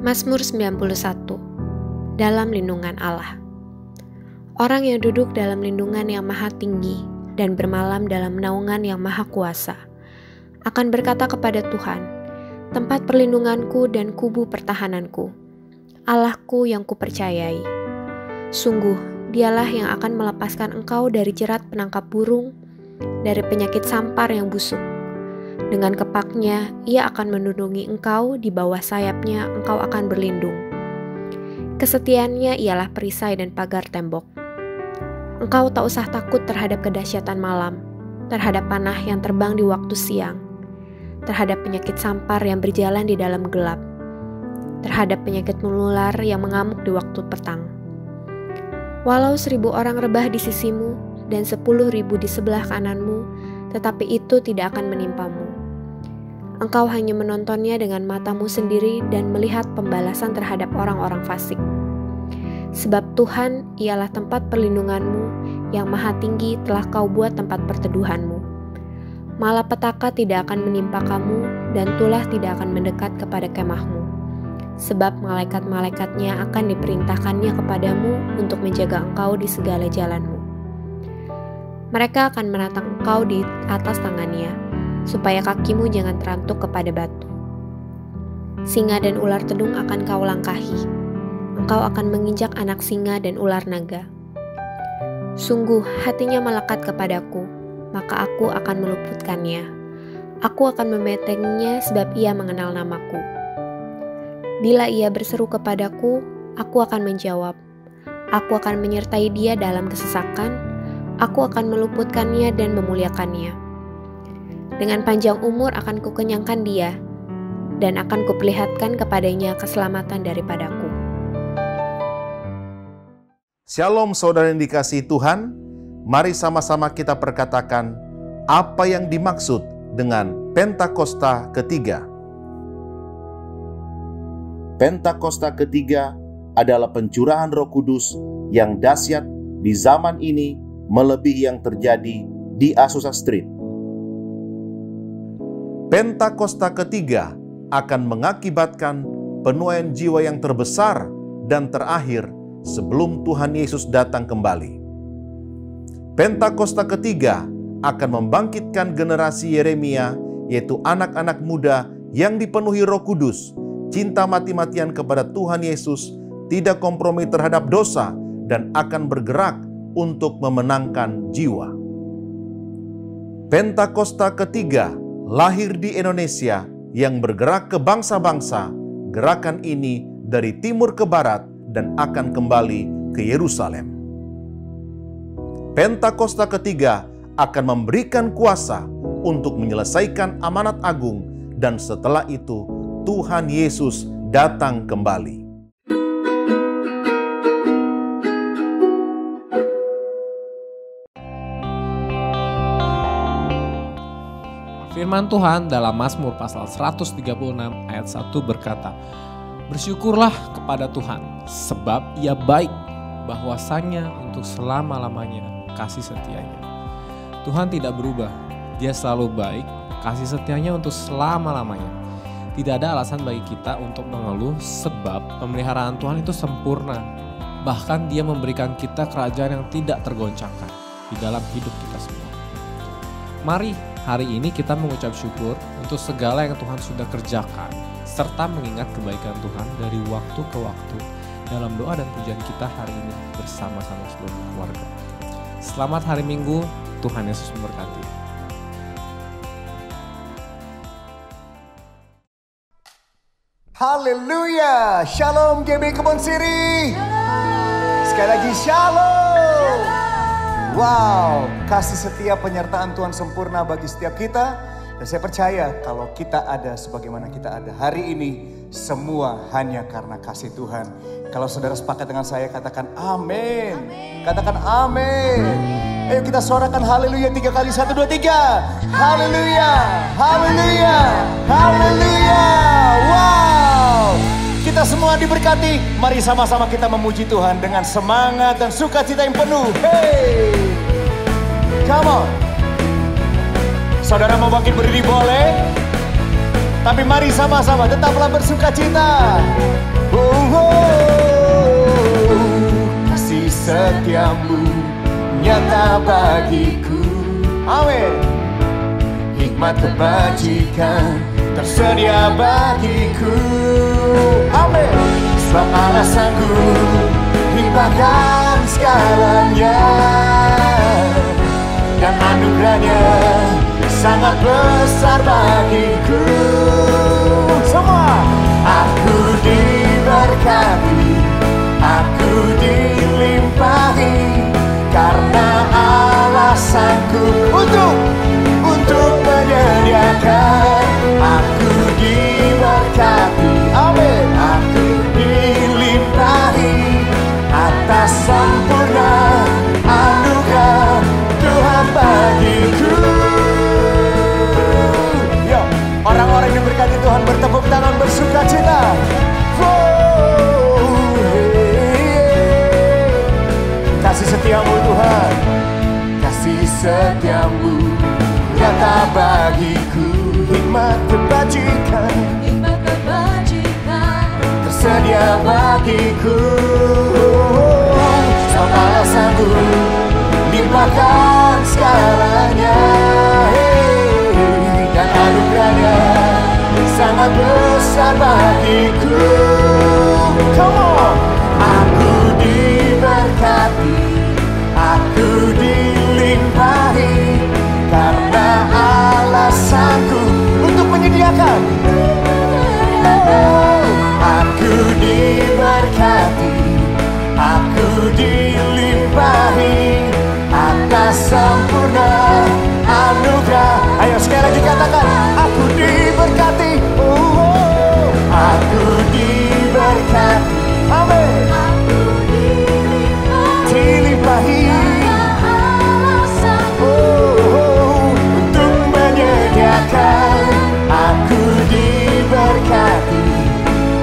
Mazmur 91. Dalam lindungan Allah. Orang yang duduk dalam lindungan yang maha tinggi dan bermalam dalam naungan yang maha kuasa akan berkata kepada Tuhan, tempat perlindunganku dan kubu pertahananku, Allahku yang kupercayai. Sungguh, dialah yang akan melepaskan engkau dari jerat penangkap burung, dari penyakit sampar yang busuk. Dengan kepaknya, ia akan melindungi engkau, di bawah sayapnya engkau akan berlindung. Kesetiaannya ialah perisai dan pagar tembok. Engkau tak usah takut terhadap kedahsyatan malam, terhadap panah yang terbang di waktu siang, terhadap penyakit sampar yang berjalan di dalam gelap, terhadap penyakit menular yang mengamuk di waktu petang. Walau 1.000 orang rebah di sisimu dan 10.000 di sebelah kananmu, tetapi itu tidak akan menimpamu. Engkau hanya menontonnya dengan matamu sendiri dan melihat pembalasan terhadap orang-orang fasik. Sebab Tuhan ialah tempat perlindunganmu, yang maha tinggi telah kau buat tempat perteduhanmu. Malapetaka tidak akan menimpa kamu, dan tulah tidak akan mendekat kepada kemahmu. Sebab malaikat-malaikatnya akan diperintahkannya kepadamu untuk menjaga engkau di segala jalanmu. Mereka akan menatang engkau di atas tangannya, supaya kakimu jangan terantuk kepada batu. Singa dan ular tedung akan kau langkahi. Engkau akan menginjak anak singa dan ular naga. Sungguh hatinya melekat kepadaku, maka aku akan meluputkannya. Aku akan membentenginya sebab ia mengenal namaku. Bila ia berseru kepadaku, aku akan menjawab. Aku akan menyertai dia dalam kesesakan. Aku akan meluputkannya dan memuliakannya. Dengan panjang umur akan kukenyangkan dia, dan akan kuperlihatkan kepadanya keselamatan daripadaku. Shalom saudara yang dikasihi Tuhan, mari sama-sama kita perkatakan apa yang dimaksud dengan Pentakosta ketiga. Pentakosta ketiga adalah pencurahan Roh Kudus yang dahsyat di zaman ini melebihi yang terjadi di Azusa Street. Pentakosta ketiga akan mengakibatkan penuaian jiwa yang terbesar dan terakhir sebelum Tuhan Yesus datang kembali. Pentakosta ketiga akan membangkitkan generasi Yeremia, yaitu anak-anak muda yang dipenuhi Roh Kudus, cinta mati-matian kepada Tuhan Yesus, tidak kompromi terhadap dosa, dan akan bergerak untuk memenangkan jiwa. Pentakosta ketiga lahir di Indonesia yang bergerak ke bangsa-bangsa. Gerakan ini dari timur ke barat dan akan kembali ke Yerusalem. Pentakosta ketiga akan memberikan kuasa untuk menyelesaikan amanat agung, dan setelah itu Tuhan Yesus datang kembali. Firman Tuhan dalam Mazmur pasal 136 ayat 1 berkata, bersyukurlah kepada Tuhan, sebab ia baik, bahwasanya untuk selama-lamanya kasih setianya. Tuhan tidak berubah, dia selalu baik, kasih setianya untuk selama-lamanya. Tidak ada alasan bagi kita untuk mengeluh, sebab pemeliharaan Tuhan itu sempurna. Bahkan dia memberikan kita kerajaan yang tidak tergoncangkan di dalam hidup kita semua. Mari hari ini kita mengucap syukur untuk segala yang Tuhan sudah kerjakan, serta mengingat kebaikan Tuhan dari waktu ke waktu dalam doa dan pujian kita hari ini bersama-sama seluruh keluarga. Selamat hari Minggu, Tuhan Yesus memberkati. Haleluya, Shalom GB Kebon Siri. Sekali lagi Shalom. Wow, kasih setia penyertaan Tuhan sempurna bagi setiap kita. Dan saya percaya kalau kita ada sebagaimana kita ada hari ini, semua hanya karena kasih Tuhan. Kalau saudara sepakat dengan saya, katakan amin. Katakan amin. Ayo kita suarakan haleluya 3 kali. 1, 2, 3. Haleluya, haleluya, haleluya. Wow. Kita semua diberkati. Mari sama-sama kita memuji Tuhan dengan semangat dan sukacita yang penuh. Hey, come on. Saudara mau bangkit berdiri boleh? Tapi mari sama-sama tetaplah bersukacita. Kasih setiamu nyata bagiku. Amin. Hikmat kebajikan tersedia bagiku. Amin. Sebab Allah sanggup limpahkan segalanya, dan anugerahnya sangat besar bagiku. Semua. Aku diberkati, aku dilimpahi, karena Allah sanggup untuk menyediakan. Aku diberkati, amin. Aku dilimpahi atas sempurna anugerah Tuhan bagiku. Yo, orang-orang yang diberkati Tuhan bertepuk tangan bersukacita. Kasih setiamu Tuhan, kasih setiamu nyata bagiku. Hikmat kebajikan tersedia bagiku. Sebab Allah sanggup limpahkan segalanya, dan anugerahnya sangat besar bagiku. Come on. Aku diberkati, aku dilimpahi, karena Allah sanggup untuk menyediakan. Aku diberkati, aku dilimpahi atas sempurna anugerah. Ayo sekali lagi katakan, aku diberkati. Aku diberkati, amin. Dilimpahi untuk menyediakan. Aku diberkati,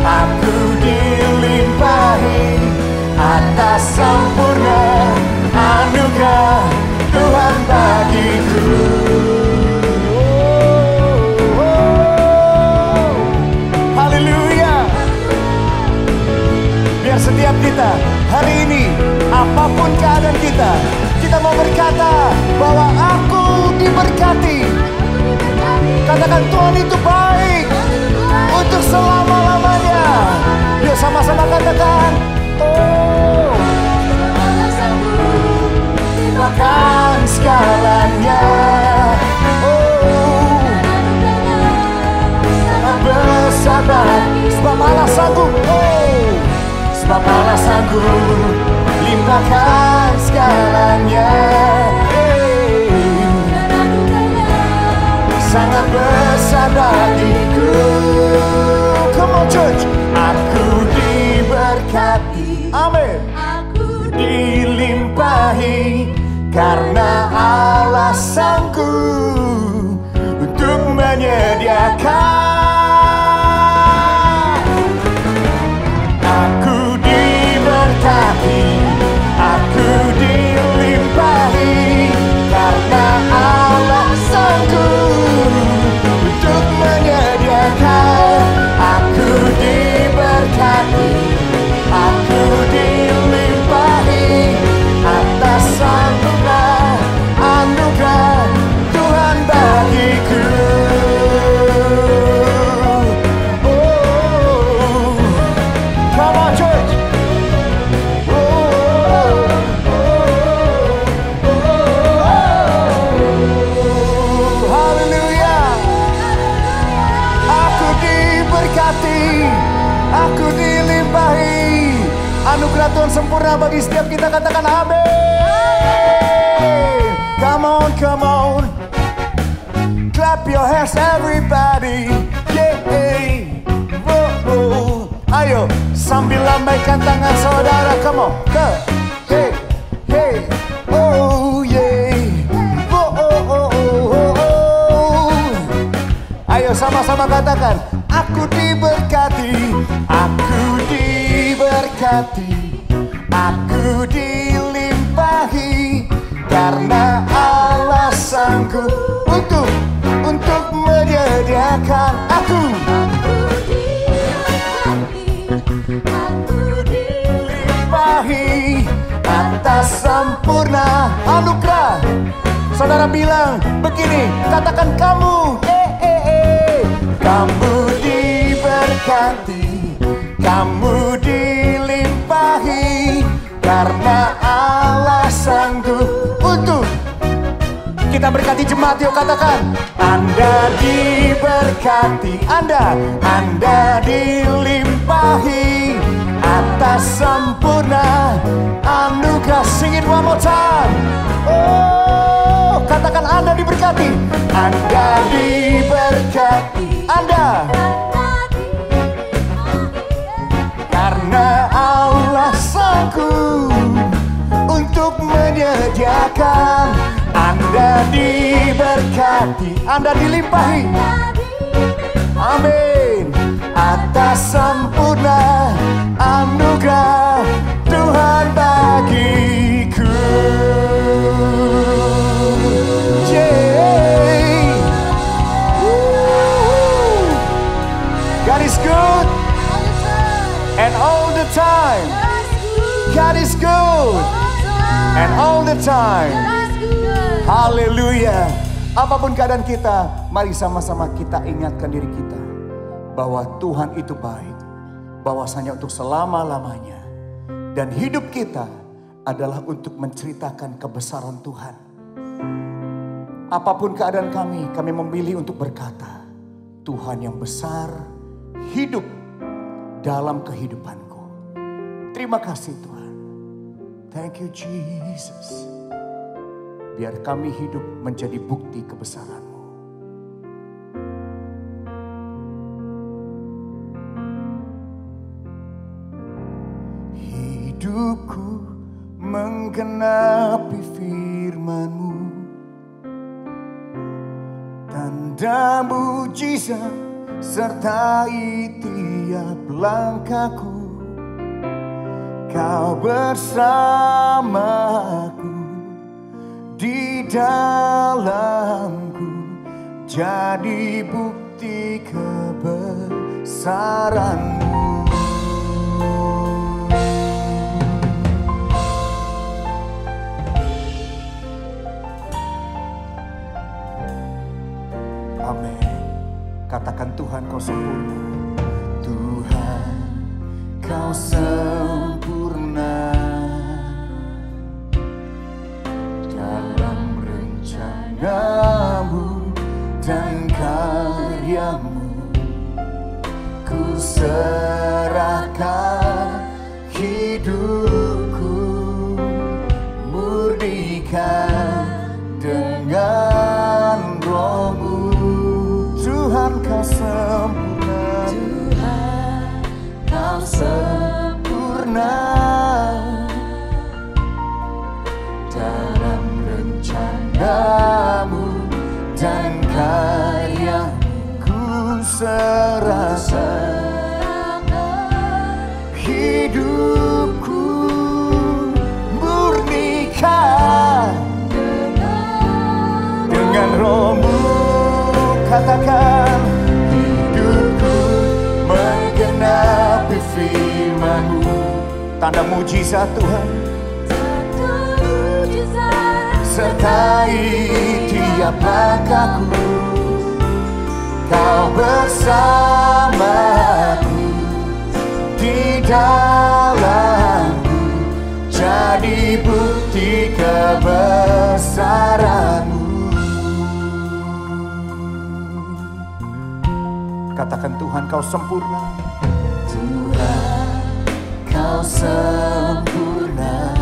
aku dilimpahi atas sempurna anugerah Tuhan bagiku. Haleluya. Biar setiap kita hari ini, apapun keadaan kita, kita mau berkata bahwa aku diberkati. Katakan, Tuhan itu baik untuk selama-lamanya. Yuk sama-sama katakan, oh, limpahkan segalanya. Oh, sangat besar, sebab Allah sanggup. Oh, sebab Allah sanggup limpahkan segalanya. Sangat besar bagiku. Come on church. Aku diberkati, amin. Aku dilimpahi, karena Allah sanggup untuk menyediakan. Aku diberkati, aku dilimpahi, karena Allah sanggup untuk menyediakan. Aku diberkati, aku dilimpahi atas anugerah Tuhan bagiku. Oh, come on church. Aku dilimpahi anugerah Tuhan sempurna bagi setiap kita. Katakan amin. Come on, come on. Clap your hands everybody. Yeah. Oh, oh. Ayo sambil lambaikan tangan saudara. Come on. Hey, hey. Oh yeah. Oh, oh, oh, oh, oh. Ayo sama-sama katakan, aku diberkati, aku diberkati, aku dilimpahi, karena Allah sanggup untuk menyediakan. Aku dilimpahi atas sempurna anugerah. Saudara bilang begini, katakan kamu, kamu diberkati, kamu dilimpahi, karena Allah sanggup untuk. Kita berkati jemaat, yuk katakan, Anda diberkati, Anda dilimpahi atas sempurna anugerah. Sing it one more time. Oh, katakan Anda diberkati, Anda diberkati, karena Allah sanggup untuk menyediakan. Anda diberkati, Anda dilimpahi, amin, atas sempurna anugerah Tuhan bagiku. God is good and all the time. God is good and all the time. Haleluya. Apapun keadaan kita, mari sama-sama kita ingatkan diri kita bahwa Tuhan itu baik, bahwasanya untuk selama-lamanya. Dan hidup kita adalah untuk menceritakan kebesaran Tuhan. Apapun keadaan kami memilih untuk berkata, Tuhan yang besar hidup dalam kehidupanku. Terima kasih Tuhan. Thank you Jesus. Biar kami hidup menjadi bukti kebesaran-Mu. Hidupku menggenapi firman-Mu, tanda mujizat sertai tiap langkahku. Kau bersamaku di dalamku, jadi bukti kebesaran-Mu. Amin. Katakan Tuhan kau sempurna. Tuhan kau sempurna dalam rencana-Mu dan karya-Mu. Ku serahkan hidupku, murnikan dengan Roh-Mu. Tuhan kau sempurna, Tuhan kau sempurna dalam rencana-Mu dan karya-Mu. Ku serahkan hidupku, murnikan dengan Roh-Mu. Katakan, hidupku menggenapi firman-Mu. Tanda mujizat Tuhan sertai tiap langkahku. Kau bersamaku di dalamku, jadi bukti kebesaran-Mu. Katakan, Tuhan kau sempurna. Tuhan kau sempurna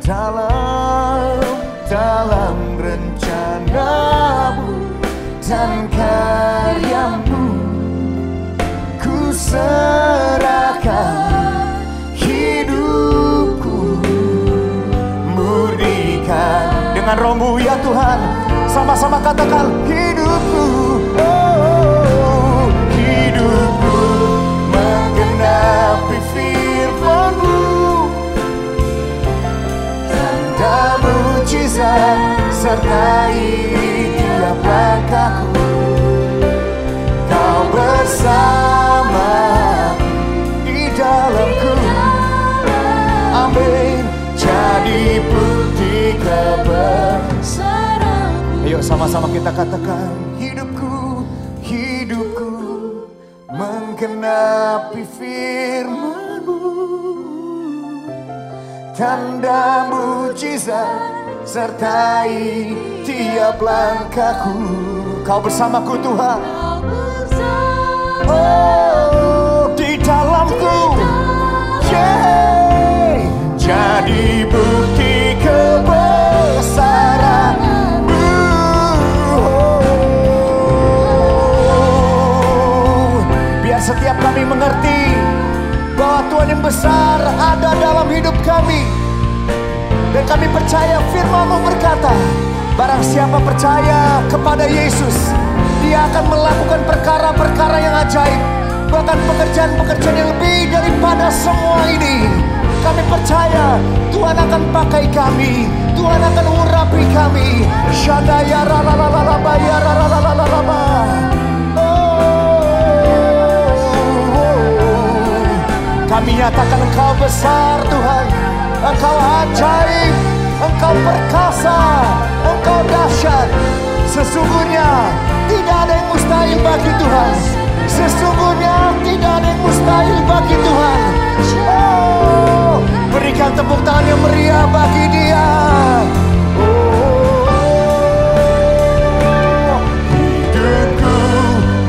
dalam rencana-Mu dan karya-Mu. Ku serahkan hidupku, murnikan dengan Roh-Mu ya Tuhan. Sama-sama katakan, hidupku, oh, hidupku menggenapi firman-Mu. Tanda mujizat sertai tiap langkahku. kita katakan, hidupku, hidupku menggenapi firman-Mu. Tanda mujizat sertai tiap langkahku. Kau bersamaku Tuhan. Oh, di dalamku, yeah, jadi bukti kebesaran-Mu. Biar setiap kami mengerti bahwa Tuhan yang besar ada dalam hidup kami. Dan kami percaya firman-Mu berkata, barang siapa percaya kepada Yesus, Dia akan melakukan perkara-perkara yang ajaib, bahkan pekerjaan-pekerjaan yang lebih daripada semua ini. Kami percaya Tuhan akan pakai kami, Tuhan akan urapi kami. Syadaya ralalalaba ya ralalalaba. Kami nyatakan Engkau besar Tuhan, Engkau ajaib, Engkau perkasa, Engkau dahsyat. Sesungguhnya tidak ada yang mustahil bagi Tuhan. Sesungguhnya tidak ada yang mustahil bagi Tuhan. Oh, berikan tepuk tangan yang meriah bagi Dia. Oh, hidupku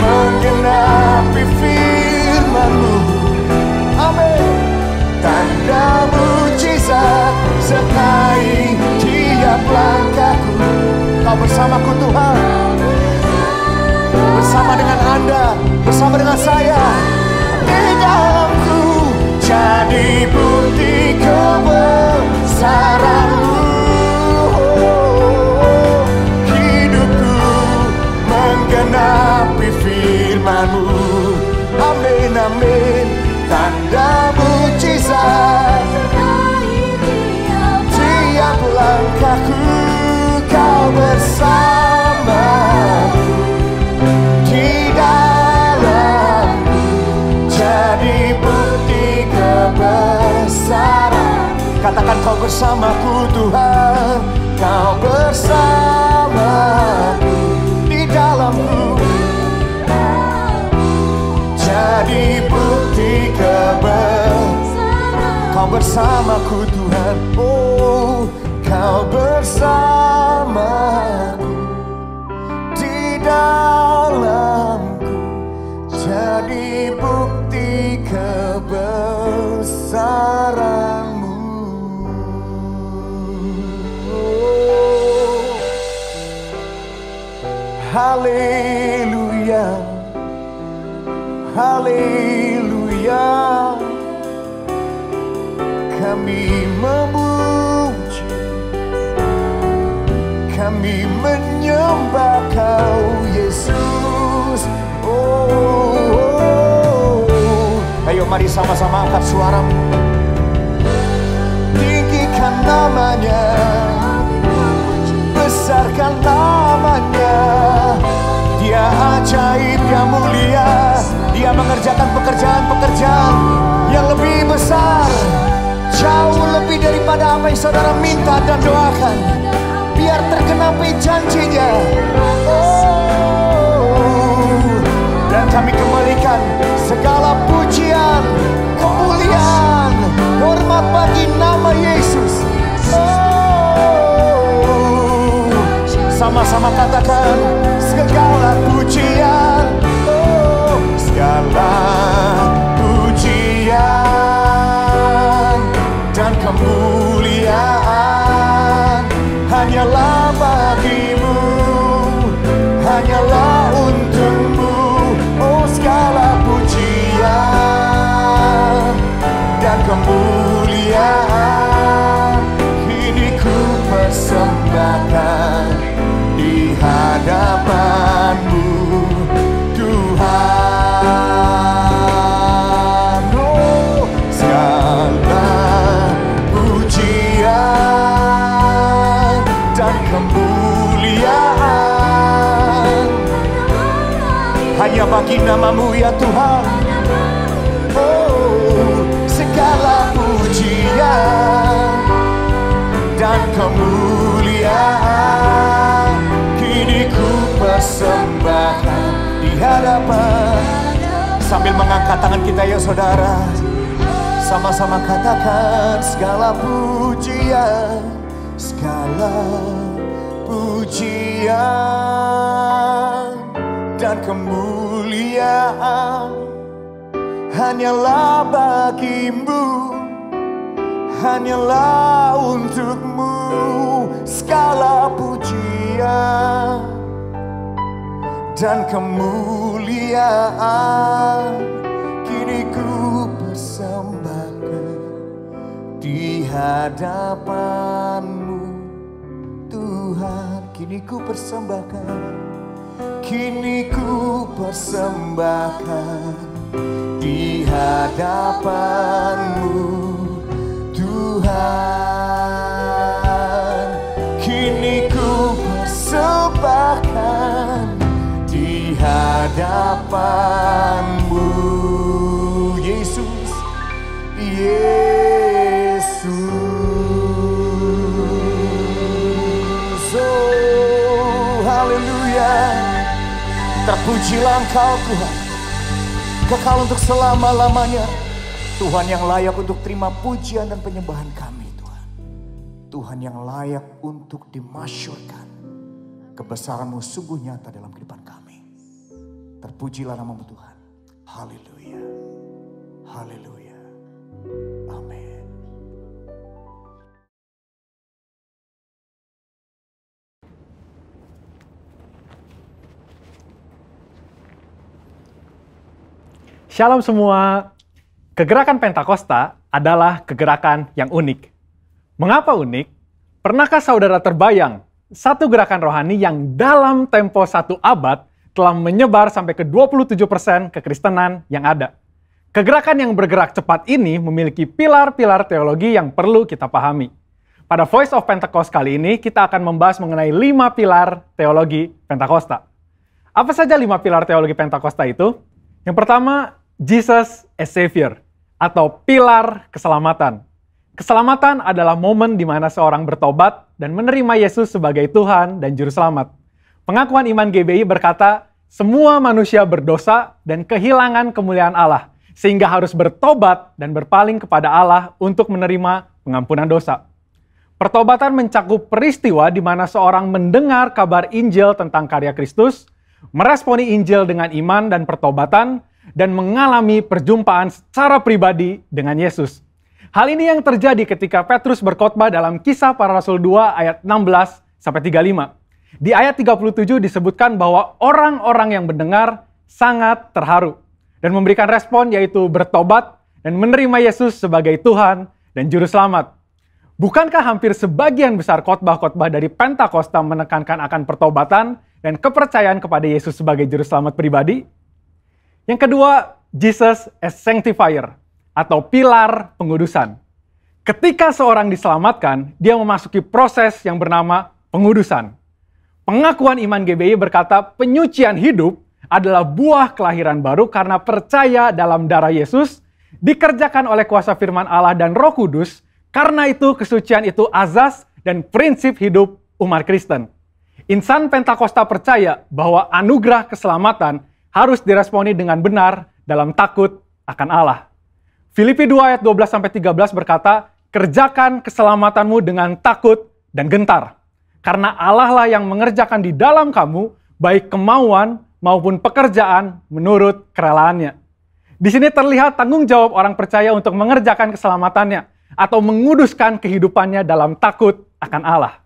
menggenapi firman-Mu. Amin. Tanda mujizat sertai tiap langkahku. Kau bersamaku Tuhan, bersama dengan Anda, bersama dengan saya. Di dalamku jadi bukti kebesaran-Mu. Hidupku menggenapi firman-Mu. Amin, amin. Tanda mujizat tiap langkahku. Kau bersamaku, di dalamku jadi bukti kebesaran. Katakan, kau bersamaku Tuhan, kau bersamaku, di dalamku jadi bukti kebesaran. Kau bersamaku Tuhan, oh, Kau bersamaku, di dalamku jadi bukti kebesaran-Mu. Oh, haleluya, haleluya. Kami memuji, kami menyembah Kau Yesus. Oh, ayo mari sama-sama angkat suaramu, tinggikan namanya, besarkan namanya. Dia ajaib, Dia mulia, Dia mengerjakan pekerjaan-pekerjaan yang lebih besar, jauh lebih daripada apa yang saudara minta dan doakan. Biar tergenapi janjinya. Oh, dan kami kembalikan segala pujian, kemuliaan, hormat bagi nama Yesus. Oh, sama-sama katakan, segala pujian, oh, segala pujian dan kemuliaan hanyalah bagi-Mu, hanyalah untuk-Mu. Oh, segala pujian dan kemuliaan ini ku persembahkan di hadapan-Mu, Tuhan. Oh, segala pujian dan kemuliaan hanya bagi nama-Mu ya Tuhan. Oh, segala pujian dan kemuliaan kini ku Sambil mengangkat tangan kita ya saudara, sama-sama katakan segala pujian, segala pujian dan kemuliaan hanyalah bagimu, hanyalah untukmu. Segala pujian dan kemuliaan kini ku persembahkan di hadapanmu Tuhan. Kini ku persembahkan, kini ku persembahkan di hadapanmu Tuhan. Kini ku persembahkan di hadapanmu Yesus, Yesus. Oh, haleluya. Terpujilah Engkau Tuhan, kekal untuk selama-lamanya. Tuhan yang layak untuk terima pujian dan penyembahan kami Tuhan. Tuhan yang layak untuk dimasyurkan. Kebesaran-Mu sungguh nyata dalam kehidupan kami. Terpujilah nama-Mu Tuhan. Haleluya. Haleluya. Amin. Shalom semua. Kegerakan Pentakosta adalah kegerakan yang unik. Mengapa unik? Pernahkah saudara terbayang satu gerakan rohani yang dalam tempo 1 abad telah menyebar sampai ke 27% kekristenan yang ada? Kegerakan yang bergerak cepat ini memiliki pilar-pilar teologi yang perlu kita pahami. Pada Voice of Pentecost kali ini, kita akan membahas mengenai 5 pilar teologi Pentakosta. Apa saja 5 pilar teologi Pentakosta itu? Yang pertama, Jesus as Savior, atau pilar keselamatan. Keselamatan adalah momen di mana seorang bertobat dan menerima Yesus sebagai Tuhan dan Juru Selamat. Pengakuan iman GBI berkata, semua manusia berdosa dan kehilangan kemuliaan Allah, sehingga harus bertobat dan berpaling kepada Allah untuk menerima pengampunan dosa. Pertobatan mencakup peristiwa di mana seorang mendengar kabar Injil tentang karya Kristus, meresponi Injil dengan iman dan pertobatan, dan mengalami perjumpaan secara pribadi dengan Yesus. Hal ini yang terjadi ketika Petrus berkhotbah dalam Kisah Para Rasul 2 ayat 16-35. Di ayat 37 disebutkan bahwa orang-orang yang mendengar sangat terharu dan memberikan respon yaitu bertobat dan menerima Yesus sebagai Tuhan dan Juru Selamat. Bukankah hampir sebagian besar khotbah-khotbah dari Pentakosta menekankan akan pertobatan dan kepercayaan kepada Yesus sebagai Juru Selamat pribadi? Yang kedua, Jesus as Sanctifier, atau pilar pengudusan. Ketika seorang diselamatkan, dia memasuki proses yang bernama pengudusan. Pengakuan iman GBI berkata penyucian hidup adalah buah kelahiran baru karena percaya dalam darah Yesus, dikerjakan oleh kuasa firman Allah dan Roh Kudus, karena itu kesucian itu azas dan prinsip hidup umat Kristen. Insan Pentakosta percaya bahwa anugerah keselamatan harus diresponi dengan benar dalam takut akan Allah. Filipi 2 ayat 12-13 berkata, kerjakan keselamatanmu dengan takut dan gentar. Karena Allah lah yang mengerjakan di dalam kamu, baik kemauan maupun pekerjaan menurut kerelaannya. Di sini terlihat tanggung jawab orang percaya untuk mengerjakan keselamatannya, atau menguduskan kehidupannya dalam takut akan Allah.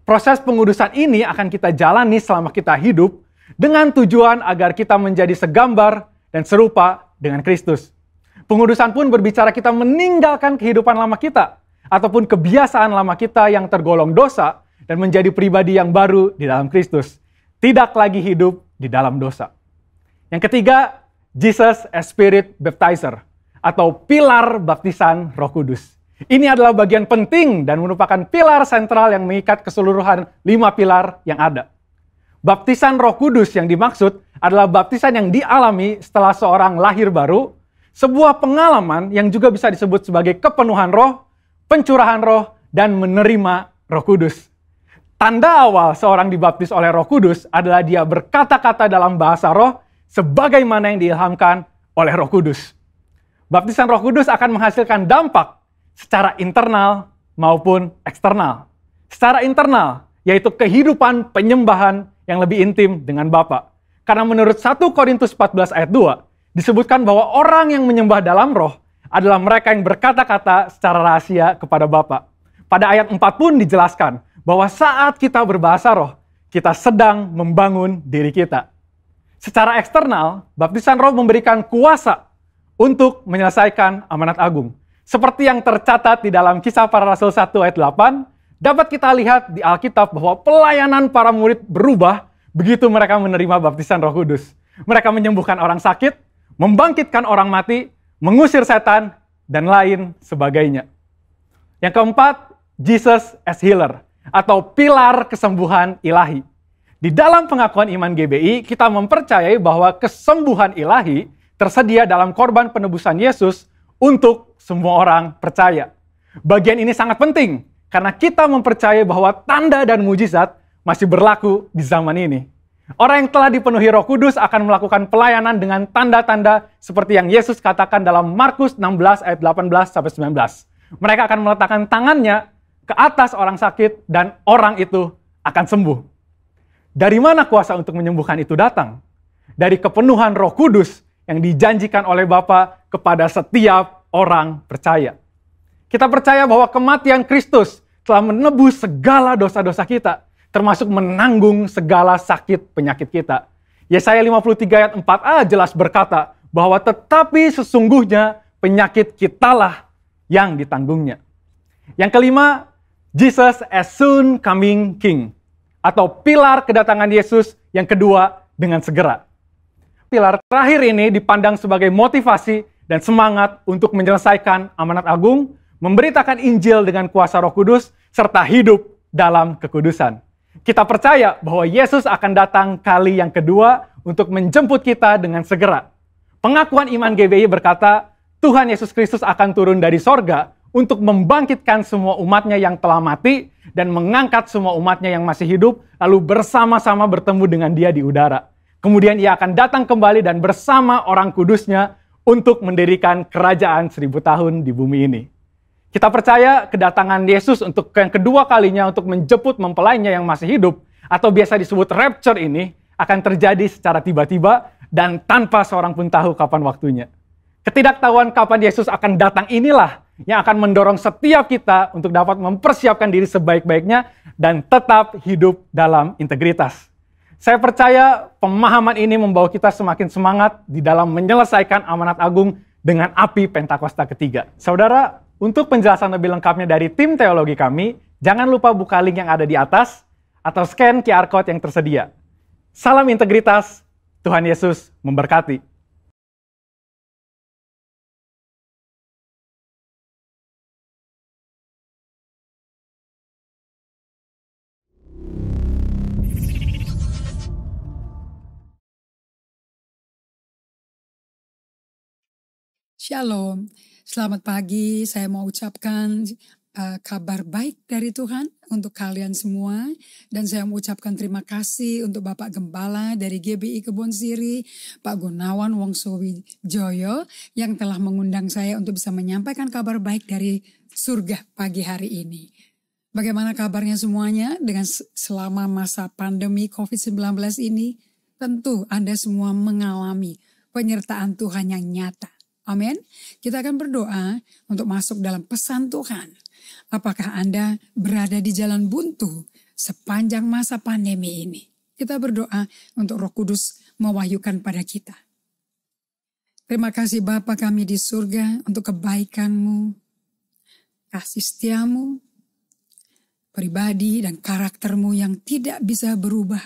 Proses pengudusan ini akan kita jalani selama kita hidup, dengan tujuan agar kita menjadi segambar dan serupa dengan Kristus. Pengudusan pun berbicara kita meninggalkan kehidupan lama kita, ataupun kebiasaan lama kita yang tergolong dosa, dan menjadi pribadi yang baru di dalam Kristus. Tidak lagi hidup di dalam dosa. Yang ketiga, Jesus as Spirit Baptizer, atau pilar baptisan Roh Kudus. Ini adalah bagian penting dan merupakan pilar sentral yang mengikat keseluruhan 5 pilar yang ada. Baptisan Roh Kudus yang dimaksud adalah baptisan yang dialami setelah seorang lahir baru, sebuah pengalaman yang juga bisa disebut sebagai kepenuhan roh, pencurahan roh, dan menerima Roh Kudus. Tanda awal seorang dibaptis oleh Roh Kudus adalah dia berkata-kata dalam bahasa roh sebagaimana yang diilhamkan oleh Roh Kudus. Baptisan Roh Kudus akan menghasilkan dampak secara internal maupun eksternal. Secara internal, yaitu kehidupan penyembahan yang lebih intim dengan Bapa. Karena menurut 1 Korintus 14 ayat 2, disebutkan bahwa orang yang menyembah dalam roh adalah mereka yang berkata-kata secara rahasia kepada Bapa. Pada ayat 4 pun dijelaskan bahwa saat kita berbahasa roh, kita sedang membangun diri kita. Secara eksternal, baptisan roh memberikan kuasa untuk menyelesaikan amanat agung. Seperti yang tercatat di dalam Kisah Para Rasul 1 ayat 8, dapat kita lihat di Alkitab bahwa pelayanan para murid berubah begitu mereka menerima baptisan Roh Kudus. Mereka menyembuhkan orang sakit, membangkitkan orang mati, mengusir setan, dan lain sebagainya. Yang keempat, Jesus as healer, atau pilar kesembuhan ilahi. Di dalam pengakuan iman GBI, kita mempercayai bahwa kesembuhan ilahi tersedia dalam korban penebusan Yesus untuk semua orang percaya. Bagian ini sangat penting, karena kita mempercayai bahwa tanda dan mujizat masih berlaku di zaman ini. Orang yang telah dipenuhi Roh Kudus akan melakukan pelayanan dengan tanda-tanda seperti yang Yesus katakan dalam Markus 16 ayat 18-19. Mereka akan meletakkan tangannya ke atas orang sakit dan orang itu akan sembuh. Dari mana kuasa untuk menyembuhkan itu datang? Dari kepenuhan Roh Kudus yang dijanjikan oleh Bapa kepada setiap orang percaya. Kita percaya bahwa kematian Kristus telah menebus segala dosa-dosa kita, termasuk menanggung segala sakit penyakit kita. Yesaya 53 ayat 4a jelas berkata bahwa tetapi sesungguhnya penyakit kitalah yang ditanggungnya. Yang kelima, Jesus as soon coming King, atau pilar kedatangan Yesus yang kedua dengan segera. Pilar terakhir ini dipandang sebagai motivasi dan semangat untuk menyelesaikan amanat agung, memberitakan Injil dengan kuasa Roh Kudus, serta hidup dalam kekudusan. Kita percaya bahwa Yesus akan datang kali yang kedua untuk menjemput kita dengan segera. Pengakuan iman GBI berkata, Tuhan Yesus Kristus akan turun dari sorga untuk membangkitkan semua umatnya yang telah mati dan mengangkat semua umatnya yang masih hidup, lalu bersama-sama bertemu dengan Dia di udara. Kemudian Ia akan datang kembali dan bersama orang kudusnya untuk mendirikan kerajaan 1000 tahun di bumi ini. Kita percaya kedatangan Yesus untuk yang kedua kalinya untuk menjemput mempelainya yang masih hidup, atau biasa disebut rapture ini, akan terjadi secara tiba-tiba dan tanpa seorang pun tahu kapan waktunya. Ketidaktahuan kapan Yesus akan datang inilah yang akan mendorong setiap kita untuk dapat mempersiapkan diri sebaik-baiknya dan tetap hidup dalam integritas. Saya percaya pemahaman ini membawa kita semakin semangat di dalam menyelesaikan amanat agung dengan api Pentakosta ketiga. Saudara, untuk penjelasan lebih lengkapnya dari tim teologi kami, jangan lupa buka link yang ada di atas atau scan QR Code yang tersedia. Salam integritas, Tuhan Yesus memberkati. Shalom, selamat pagi. Saya mau ucapkan kabar baik dari Tuhan untuk kalian semua. Dan saya mau ucapkan terima kasih untuk Bapak Gembala dari GBI Kebon Siri, Pak Gunawan Wongsowijoyo, yang telah mengundang saya untuk bisa menyampaikan kabar baik dari surga pagi hari ini. Bagaimana kabarnya semuanya dengan selama masa pandemi COVID-19 ini? Tentu Anda semua mengalami penyertaan Tuhan yang nyata. Amin. Kita akan berdoa untuk masuk dalam pesan Tuhan. Apakah Anda berada di jalan buntu sepanjang masa pandemi ini? Kita berdoa untuk Roh Kudus mewahyukan pada kita. Terima kasih Bapa kami di surga untuk kebaikan-Mu, kasih setia-Mu, pribadi dan karakter-Mu yang tidak bisa berubah.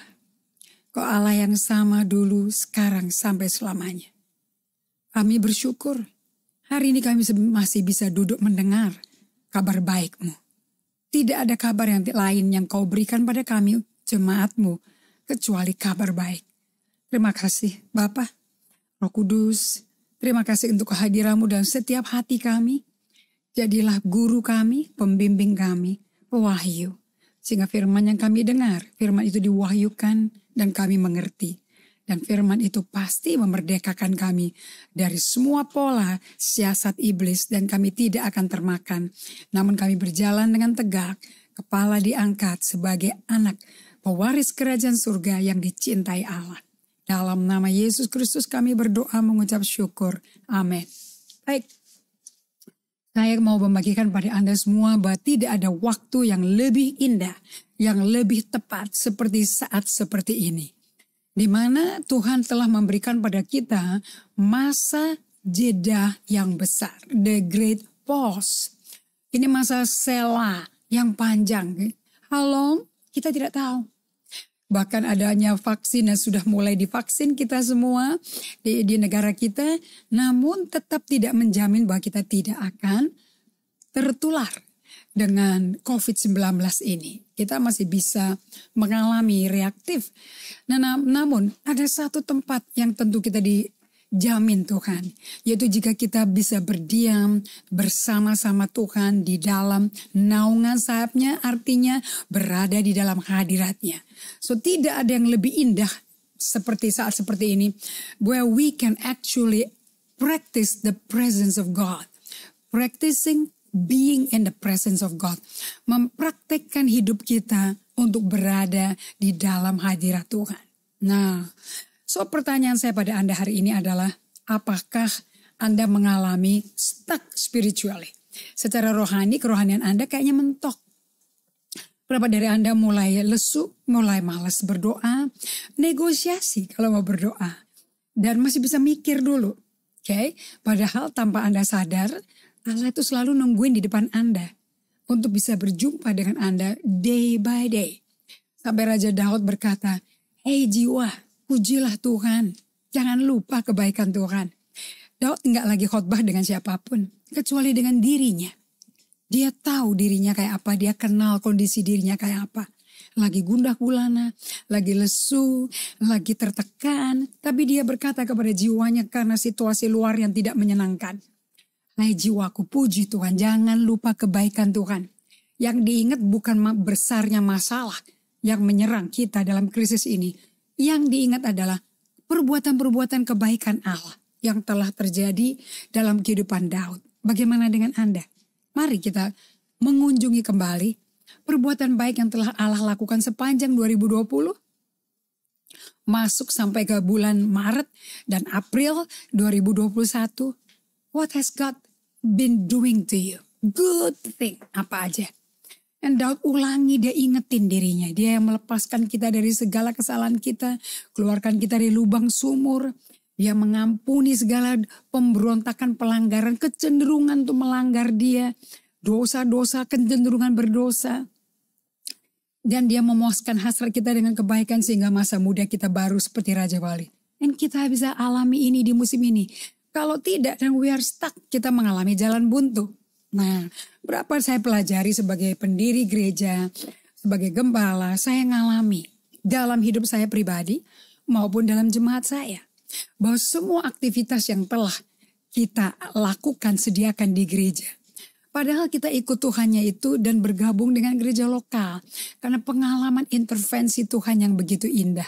Kau Allah yang sama dulu, sekarang, sampai selamanya. Kami bersyukur hari ini kami masih bisa duduk mendengar kabar baik-Mu. Tidak ada kabar yang lain yang Kau berikan pada kami, jemaat-Mu, kecuali kabar baik. Terima kasih Bapa, Roh Kudus, terima kasih untuk kehadiran-Mu dalam setiap hati kami. Jadilah guru kami, pembimbing kami, pewahyu. Sehingga firman yang kami dengar, firman itu diwahyukan dan kami mengerti. Dan firman itu pasti memerdekakan kami dari semua pola siasat iblis dan kami tidak akan termakan. Namun kami berjalan dengan tegak, kepala diangkat sebagai anak pewaris kerajaan surga yang dicintai Allah. Dalam nama Yesus Kristus kami berdoa mengucap syukur. Amin. Baik. Saya mau membagikan pada Anda semua bahwa tidak ada waktu yang lebih indah, yang lebih tepat seperti saat seperti ini. Di mana Tuhan telah memberikan pada kita masa jeda yang besar. The Great Pause. Ini masa sela yang panjang. How long? Kita tidak tahu. Bahkan adanya vaksin yang sudah mulai divaksin kita semua di negara kita. Namun tetap tidak menjamin bahwa kita tidak akan tertular dengan COVID-19 ini. Kita masih bisa mengalami reaktif. Nah, namun ada satu tempat yang tentu kita dijamin Tuhan. Yaitu jika kita bisa berdiam bersama-sama Tuhan di dalam naungan sayapnya, artinya berada di dalam hadiratnya. So tidak ada yang lebih indah seperti saat seperti ini. Where we can actually practice the presence of God. Practicing being in the presence of God. Mempraktekkan hidup kita untuk berada di dalam hadirat Tuhan. Nah, so pertanyaan saya pada Anda hari ini adalah, apakah Anda mengalami stuck spiritually? Secara rohani, kerohanian Anda kayaknya mentok. Berapa dari Anda mulai lesu, mulai malas berdoa, negosiasi kalau mau berdoa. Dan masih bisa mikir dulu. Okay? Padahal tanpa Anda sadar, Allah itu selalu nungguin di depan Anda untuk bisa berjumpa dengan Anda day by day. Sampai Raja Daud berkata, "Hei jiwa, pujilah Tuhan. Jangan lupa kebaikan Tuhan." Daud enggak lagi khotbah dengan siapapun, kecuali dengan dirinya. Dia tahu dirinya kayak apa, dia kenal kondisi dirinya kayak apa. Lagi gundah gulana, lagi lesu, lagi tertekan. Tapi dia berkata kepada jiwanya karena situasi luar yang tidak menyenangkan. Hai jiwaku, puji Tuhan, jangan lupa kebaikan Tuhan. Yang diingat bukan besarnya masalah yang menyerang kita dalam krisis ini. Yang diingat adalah perbuatan-perbuatan kebaikan Allah yang telah terjadi dalam kehidupan Daud. Bagaimana dengan Anda? Mari kita mengunjungi kembali perbuatan baik yang telah Allah lakukan sepanjang 2020. Masuk sampai ke bulan Maret dan April 2021. What has God been doing to you? Good thing. Apa aja? Dan Daud ulangi, dia ingetin dirinya. Dia yang melepaskan kita dari segala kesalahan kita. Keluarkan kita dari lubang sumur. Dia mengampuni segala pemberontakan, pelanggaran, kecenderungan untuk melanggar dia. Dosa-dosa, kecenderungan berdosa. Dan dia memuaskan hasrat kita dengan kebaikan sehingga masa muda kita baru seperti Raja Wali. Dan kita bisa alami ini di musim ini. Kalau tidak dan we are stuck, kita mengalami jalan buntu. Nah, berapa saya pelajari sebagai pendiri gereja, sebagai gembala, saya ngalami dalam hidup saya pribadi maupun dalam jemaat saya. Bahwa semua aktivitas yang telah kita lakukan, sediakan di gereja. Padahal kita ikut Tuhannya itu dan bergabung dengan gereja lokal. Karena pengalaman intervensi Tuhan yang begitu indah.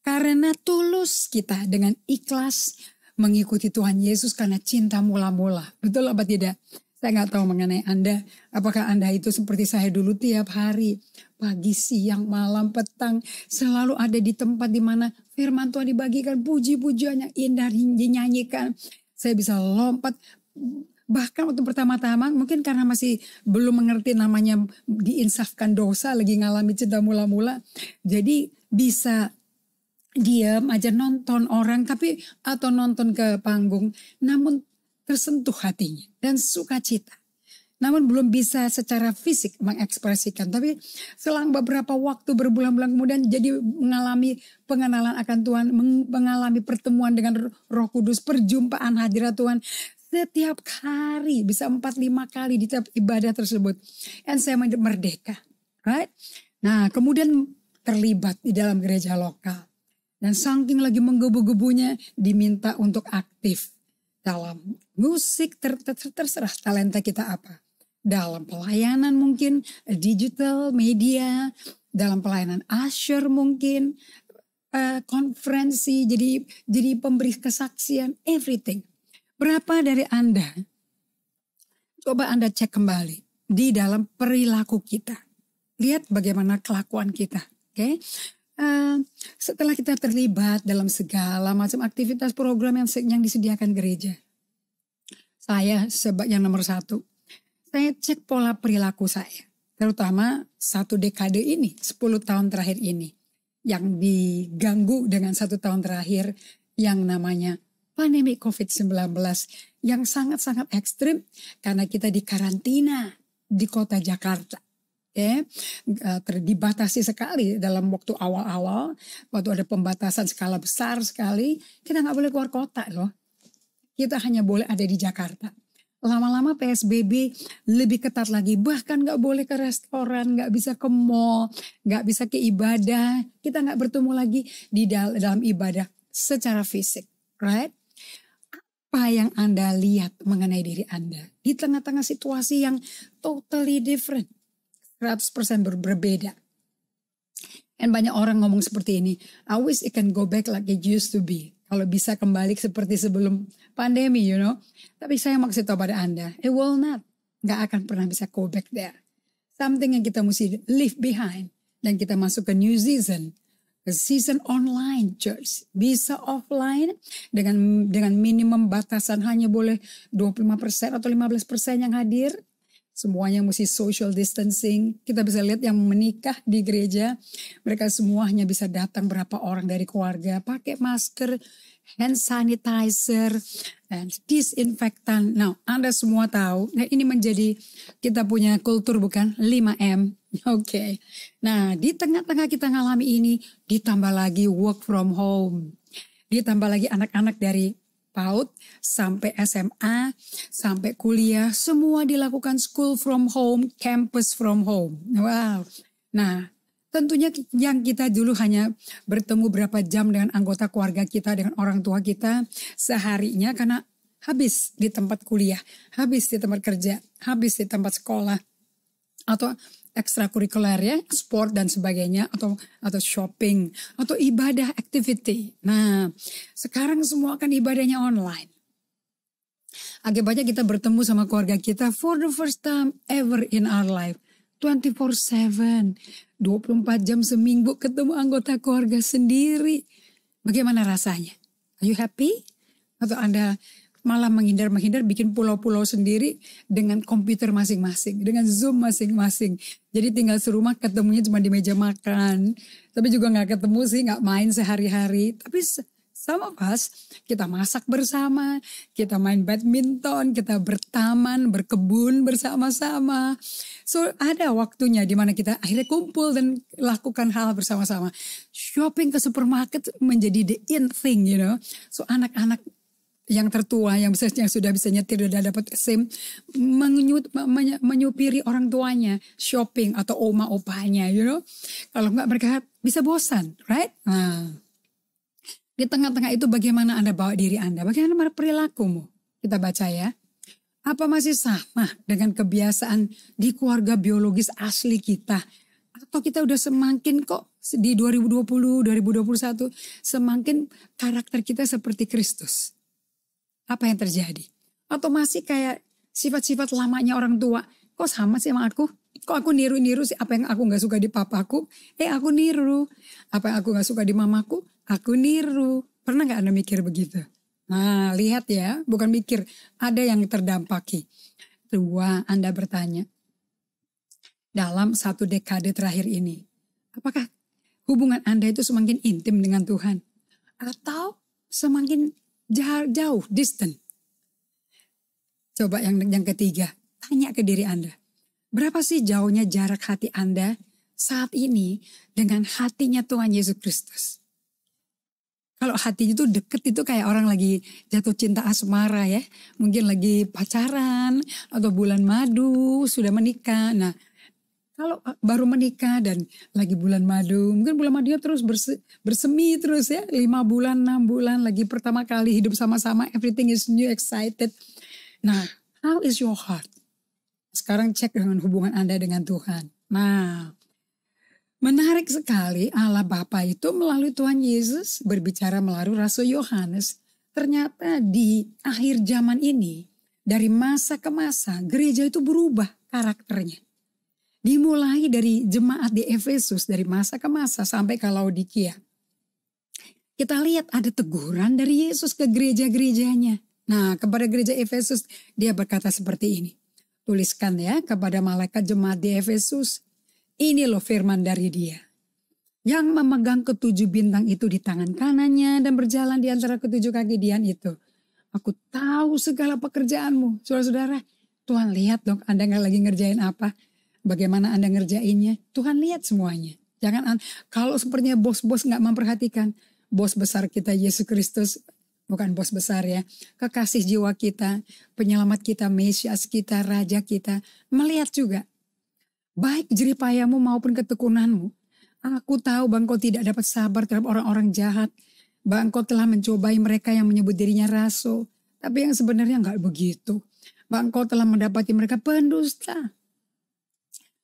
Karena tulus kita dengan ikhlas mengikuti Tuhan Yesus karena cinta mula-mula. Betul apa tidak? Saya nggak tahu mengenai Anda. Apakah Anda itu seperti saya dulu tiap hari. Pagi, siang, malam, petang. Selalu ada di tempat di mana firman Tuhan dibagikan. Puji-pujian yang indah dinyanyikan. Saya bisa lompat. Bahkan waktu pertama-tama mungkin karena masih belum mengerti namanya diinsafkan dosa. Lagi ngalami cinta mula-mula. Jadi bisa diam aja nonton orang atau nonton ke panggung, namun tersentuh hatinya dan sukacita. Namun belum bisa secara fisik mengekspresikan, tapi selang beberapa waktu berbulan-bulan kemudian jadi mengalami pengenalan akan Tuhan, mengalami pertemuan dengan Roh Kudus, perjumpaan hadirat Tuhan. Setiap hari bisa 4-5 kali di tiap ibadah tersebut. Dan saya merdeka. Right? Nah, kemudian terlibat di dalam gereja lokal. Dan saking lagi menggebu-gebunya diminta untuk aktif dalam musik, terserah talenta kita apa. Dalam pelayanan mungkin, digital, media, dalam pelayanan usher mungkin. konferensi, jadi pemberi kesaksian, everything. Berapa dari Anda, coba Anda cek kembali di dalam perilaku kita. Lihat bagaimana kelakuan kita. Oke? Setelah kita terlibat dalam segala macam aktivitas program yang disediakan gereja. Saya sebab yang nomor 1, saya cek pola perilaku saya. Terutama 1 dekade ini, 10 tahun terakhir ini. Yang diganggu dengan 1 tahun terakhir yang namanya pandemi COVID-19. Yang sangat-sangat ekstrim karena kita dikarantina di kota Jakarta. Dibatasi sekali dalam waktu awal-awal. Waktu ada pembatasan skala besar sekali, kita gak boleh keluar kota loh. Kita hanya boleh ada di Jakarta. Lama-lama PSBB lebih ketat lagi. Bahkan gak boleh ke restoran, gak bisa ke mall, gak bisa ke ibadah. Kita gak bertemu lagi di dalam ibadah secara fisik. Right? Apa yang Anda lihat mengenai diri Anda? Di tengah-tengah situasi yang totally different. 100% berbeda. Dan banyak orang ngomong seperti ini. I wish it can go back like it used to be. Kalau bisa kembali seperti sebelum pandemi, you know. Tapi saya mau kasih tahu pada Anda, it will not. Gak akan pernah bisa go back there. Something yang kita mesti leave behind. Dan kita masuk ke new season. Ke season online church. Bisa offline dengan minimum batasan hanya boleh 25% atau 15% yang hadir. Semuanya mesti social distancing. Kita bisa lihat yang menikah di gereja. Mereka semua hanya bisa datang berapa orang dari keluarga. Pakai masker, hand sanitizer, dan disinfektan. Nah, Anda semua tahu. Nah, ini menjadi kita punya kultur bukan? 5M. Oke. Nah, di tengah-tengah kita ngalami ini. Ditambah lagi work from home. Ditambah lagi anak-anak dari PAUD sampai SMA, sampai kuliah, semua dilakukan school from home, campus from home. Wow. Nah, tentunya yang kita dulu hanya bertemu berapa jam dengan anggota keluarga kita, dengan orang tua kita seharinya karena habis di tempat kuliah, habis di tempat kerja, habis di tempat sekolah, atau ekstrakurikuler ya, sport dan sebagainya, atau shopping, atau ibadah activity. Nah, sekarang semua kan ibadahnya online. Akibatnya kita bertemu sama keluarga kita for the first time ever in our life. 24/7, 24 jam seminggu ketemu anggota keluarga sendiri. Bagaimana rasanya? Are you happy? Atau Anda malah menghindar bikin pulau-pulau sendiri dengan komputer masing-masing, dengan Zoom masing-masing. Jadi tinggal serumah ketemunya cuma di meja makan. Tapi juga gak ketemu sih, gak main sehari-hari. Tapi some of us, kita masak bersama, kita main badminton, kita bertaman, berkebun bersama-sama. So ada waktunya di mana kita akhirnya kumpul dan lakukan hal bersama-sama. Shopping ke supermarket menjadi the in thing, you know. So anak-anak yang tertua, yang sudah bisa nyetir, sudah dapat SIM, menyupiri orang tuanya, shopping atau oma opanya, you know. Kalau enggak mereka bisa bosan, right? Nah, di tengah-tengah itu bagaimana Anda bawa diri Anda? Bagaimana perilakumu? Kita baca ya. Apa masih sama dengan kebiasaan di keluarga biologis asli kita? Atau kita udah semakin kok di 2020, 2021, semakin karakter kita seperti Kristus? Apa yang terjadi? Atau masih kayak sifat-sifat lamanya orang tua? Kok sama sih sama aku? Kok aku niru-niru sih apa yang aku gak suka di papaku? Aku niru. Apa yang aku gak suka di mamaku? Aku niru. Pernah gak Anda mikir begitu? Nah, lihat ya. Bukan mikir. Ada yang terdampaki. Tua, Anda bertanya. Dalam 1 dekade terakhir ini. Apakah hubungan Anda itu semakin intim dengan Tuhan? Atau semakin jauh, distant? Coba yang ketiga, tanya ke diri Anda. Berapa sih jauhnya jarak hati Anda saat ini dengan hatinya Tuhan Yesus Kristus? Kalau hatinya itu deket, itu kayak orang lagi jatuh cinta asmara ya. Mungkin lagi pacaran atau bulan madu, sudah menikah. Nah, kalau baru menikah dan lagi bulan madu, mungkin bulan madunya terus bersemi terus ya. 5 bulan, 6 bulan, lagi pertama kali hidup sama-sama, everything is new, excited. Nah, how is your heart? Sekarang cek dengan hubungan Anda dengan Tuhan. Nah, Menarik sekali, Allah Bapa itu melalui Tuhan Yesus berbicara melalui Rasul Yohanes. Ternyata di akhir zaman ini, dari masa ke masa, gereja itu berubah karakternya. Dimulai dari jemaat di Efesus, dari masa ke masa sampai ke Laodikia. Kita lihat ada teguran dari Yesus ke gereja-gerejanya. Nah, kepada gereja Efesus dia berkata seperti ini. Tuliskan ya kepada malaikat jemaat di Efesus. Ini loh firman dari dia. Yang memegang ketujuh bintang itu di tangan kanannya dan berjalan di antara ketujuh kaki dian itu. Aku tahu segala pekerjaanmu. Saudara-saudara, Tuhan lihat dong Anda nggak lagi ngerjain apa. Bagaimana Anda ngerjainnya. Tuhan lihat semuanya. Jangan kalau sepertinya bos-bos nggak memperhatikan. Bos besar kita Yesus Kristus. Bukan bos besar ya. Kekasih jiwa kita. Penyelamat kita. Mesias kita. Raja kita. Melihat juga. Baik jeripayamu maupun ketekunanmu. Aku tahu bahwa engkau tidak dapat sabar terhadap orang-orang jahat. Bahwa engkau telah mencobai mereka yang menyebut dirinya rasul. Tapi yang sebenarnya enggak begitu. Bahwa engkau telah mendapati mereka pendusta.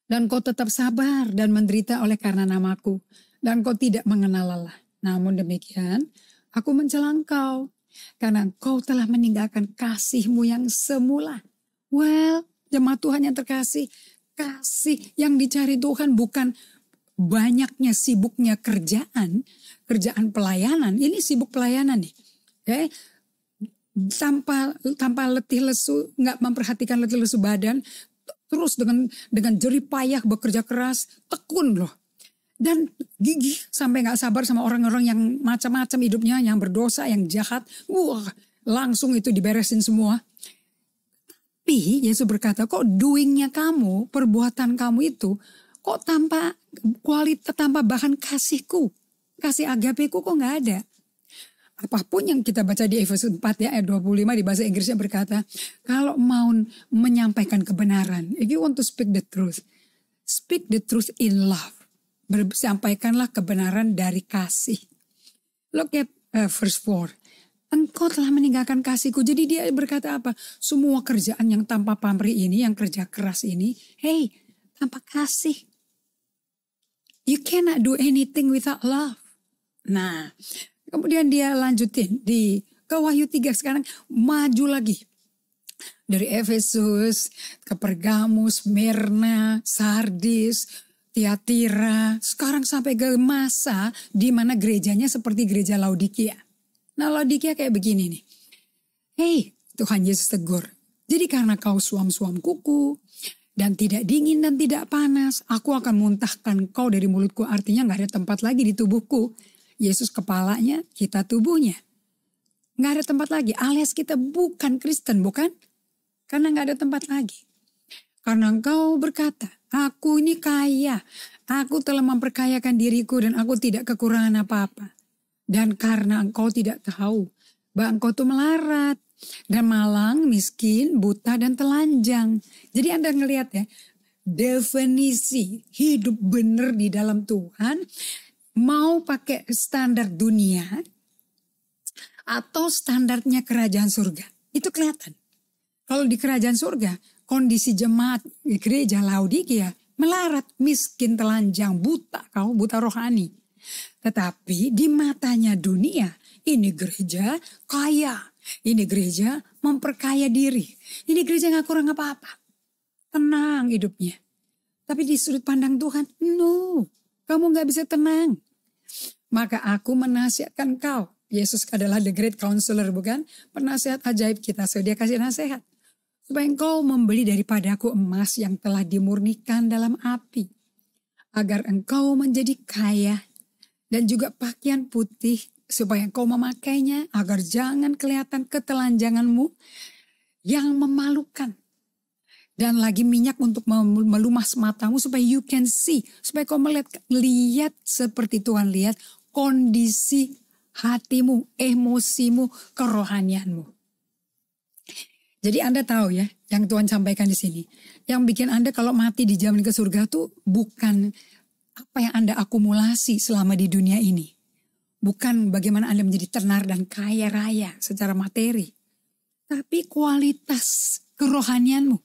Dan engkau tetap sabar dan menderita oleh karena namaku. Dan engkau tidak mengenal lelah. Namun demikian, aku mencela engkau. Karena engkau telah meninggalkan kasihmu yang semula. Well, jemaat Tuhan yang terkasih. Kasih yang dicari Tuhan bukan banyaknya sibuknya kerjaan pelayanan. Ini sibuk pelayanan nih. Okay? Tanpa letih lesu, nggak memperhatikan letih lesu badan, terus dengan jerih payah bekerja keras, tekun loh. Dan gigih sampai nggak sabar sama orang-orang yang macam-macam hidupnya, yang berdosa, yang jahat. Langsung itu diberesin semua. Tapi Yesus berkata, kok doingnya kamu, perbuatan kamu itu, kok tanpa kualitas, tanpa bahan kasihku, kasih agapeku kok gak ada. Apapun yang kita baca di Efesus 4 ya, ayat 25 di bahasa Inggrisnya berkata, kalau mau menyampaikan kebenaran, if you want to speak the truth in love. Sampaikanlah kebenaran dari kasih. Look at verse 4. Engkau telah meninggalkan kasihku. Jadi dia berkata apa? Semua kerjaan yang tanpa pamrih ini, yang kerja keras ini, hey, tanpa kasih. You cannot do anything without love. Nah, kemudian dia lanjutin ke Wahyu 3 sekarang maju lagi. Dari Efesus ke Pergamus, Smyrna, Sardis, Tiatira, sekarang sampai ke masa di mana gerejanya seperti gereja Laodikia. Nah Laodikia kayak begini nih. Hei, Tuhan Yesus tegur. Jadi karena kau suam-suam kuku dan tidak dingin dan tidak panas, aku akan muntahkan kau dari mulutku. Artinya gak ada tempat lagi di tubuhku. Yesus kepalanya, kita tubuhnya. Gak ada tempat lagi, alias kita bukan Kristen, bukan? Karena gak ada tempat lagi. Karena engkau berkata, aku ini kaya, aku telah memperkayakan diriku dan aku tidak kekurangan apa-apa. Dan karena engkau tidak tahu bahwa engkau itu melarat dan malang, miskin, buta dan telanjang. Jadi Anda ngelihat ya, definisi hidup benar di dalam Tuhan, mau pakai standar dunia atau standarnya kerajaan surga. Itu kelihatan. Kalau di kerajaan surga, kondisi jemaat gereja Laodikia melarat, miskin, telanjang, buta, kau buta rohani. Tetapi di matanya dunia, ini gereja kaya. Ini gereja memperkaya diri. Ini gereja gak kurang apa-apa. Tenang hidupnya. Tapi di sudut pandang Tuhan, no. Kamu gak bisa tenang. Maka aku menasihatkan kau. Yesus adalah the great counselor, bukan? Penasihat ajaib kita. So dia kasih nasihat. Supaya engkau membeli daripadaku emas yang telah dimurnikan dalam api. Agar engkau menjadi kaya. Dan juga pakaian putih supaya engkau memakainya agar jangan kelihatan ketelanjanganmu yang memalukan. Dan lagi minyak untuk melumas matamu supaya you can see. Supaya kau lihat seperti Tuhan lihat kondisi hatimu, emosimu, kerohanianmu. Jadi Anda tahu ya yang Tuhan sampaikan di sini. Yang bikin Anda kalau mati di jalan ke surga tuh bukan apa yang Anda akumulasi selama di dunia ini. Bukan bagaimana Anda menjadi tenar dan kaya raya secara materi. Tapi kualitas kerohanianmu.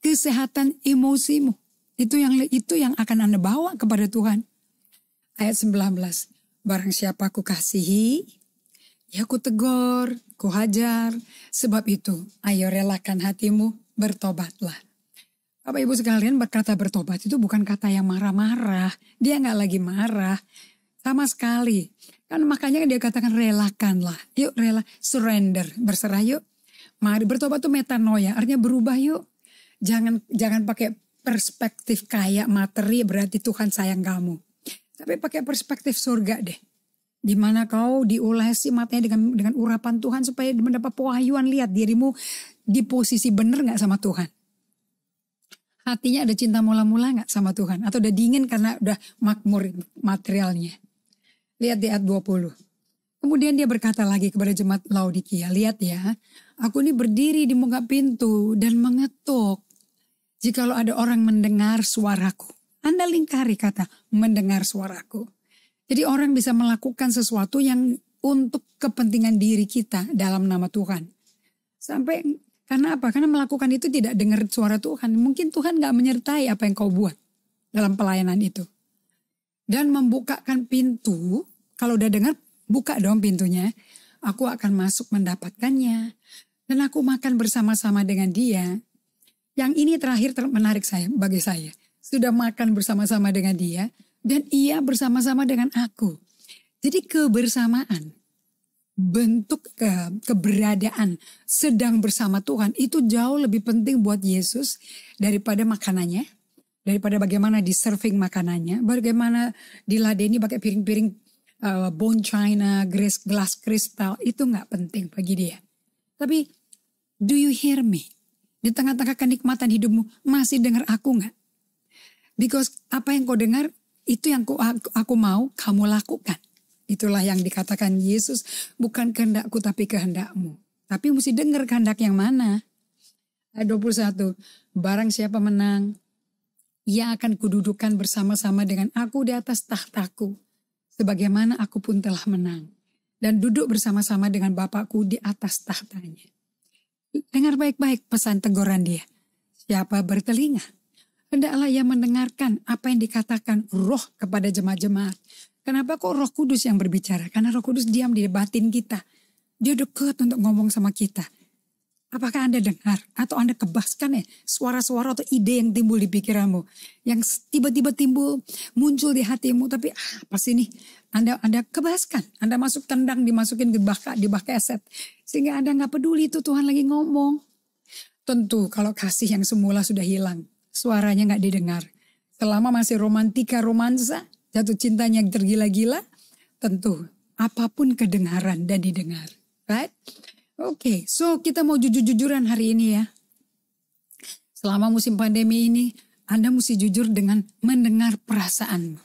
Kesehatan emosimu. Itu yang akan Anda bawa kepada Tuhan. Ayat 19. Barang siapa ku kasihi, ya ku tegur, ku hajar. Sebab itu, ayo relakan hatimu, bertobatlah. Bapak Ibu sekalian, berkata bertobat itu bukan kata yang marah-marah. Dia gak lagi marah. Sama sekali. Kan makanya dia katakan relakanlah. Yuk rela, surrender, berserah yuk. Mari bertobat itu metanoia, artinya berubah yuk. Jangan pakai perspektif kayak materi berarti Tuhan sayang kamu. Tapi pakai perspektif surga deh. Dimana kau diulesi matanya dengan urapan Tuhan supaya mendapat pewahyuan, lihat dirimu di posisi benar gak sama Tuhan. Hatinya ada cinta mula-mula gak sama Tuhan. Atau udah dingin karena udah makmur materialnya. Lihat di ayat 20. Kemudian dia berkata lagi kepada jemaat Laodikia, lihat ya, aku ini berdiri di muka pintu dan mengetuk. Jikalau ada orang mendengar suaraku. Anda lingkari kata mendengar suaraku. Jadi orang bisa melakukan sesuatu yang untuk kepentingan diri kita dalam nama Tuhan. Sampai karena apa? Karena melakukan itu tidak dengar suara Tuhan. Mungkin Tuhan gak menyertai apa yang kau buat dalam pelayanan itu. Dan membukakan pintu, kalau udah dengar, buka dong pintunya. Aku akan masuk mendapatkannya. Dan aku makan bersama-sama dengan dia. Yang ini terakhir menarik bagi saya. Sudah makan bersama-sama dengan dia. Dan ia bersama-sama dengan aku. Jadi kebersamaan, bentuk keberadaan sedang bersama Tuhan itu jauh lebih penting buat Yesus daripada makanannya. Daripada bagaimana di serving makanannya, bagaimana diladeni pakai piring-piring bone china, gelas kristal, itu gak penting bagi dia. Tapi, do you hear me? Di tengah-tengah kenikmatan hidupmu, masih dengar aku gak? Because apa yang kau dengar, itu yang aku mau, kamu lakukan. Itulah yang dikatakan Yesus, bukan kehendakku tapi kehendakmu. Tapi mesti dengar kehendak yang mana. Ayat 21, barang siapa menang, ia akan kududukan bersama-sama dengan aku di atas tahtaku. Sebagaimana aku pun telah menang. Dan duduk bersama-sama dengan Bapakku di atas tahtanya. Dengar baik-baik pesan teguran dia. Siapa bertelinga, hendaklah ia mendengarkan apa yang dikatakan Roh kepada jemaat-jemaat. Kenapa kok Roh Kudus yang berbicara? Karena Roh Kudus diam di batin kita. Dia dekat untuk ngomong sama kita. Apakah Anda dengar atau Anda kebaskan suara-suara atau ide yang timbul di pikiranmu, yang tiba-tiba muncul di hatimu, tapi apa sih ini? Anda kebaskan, Anda dimasukin di bak keset, sehingga Anda nggak peduli itu Tuhan lagi ngomong. Tentu kalau kasih yang semula sudah hilang, suaranya nggak didengar. Selama masih romansa, jatuh cintanya tergila-gila, tentu apapun kedengaran dan didengar, right? Oke, so kita mau jujur-jujuran hari ini ya. Selama musim pandemi ini, Anda mesti jujur dengan mendengar perasaanmu.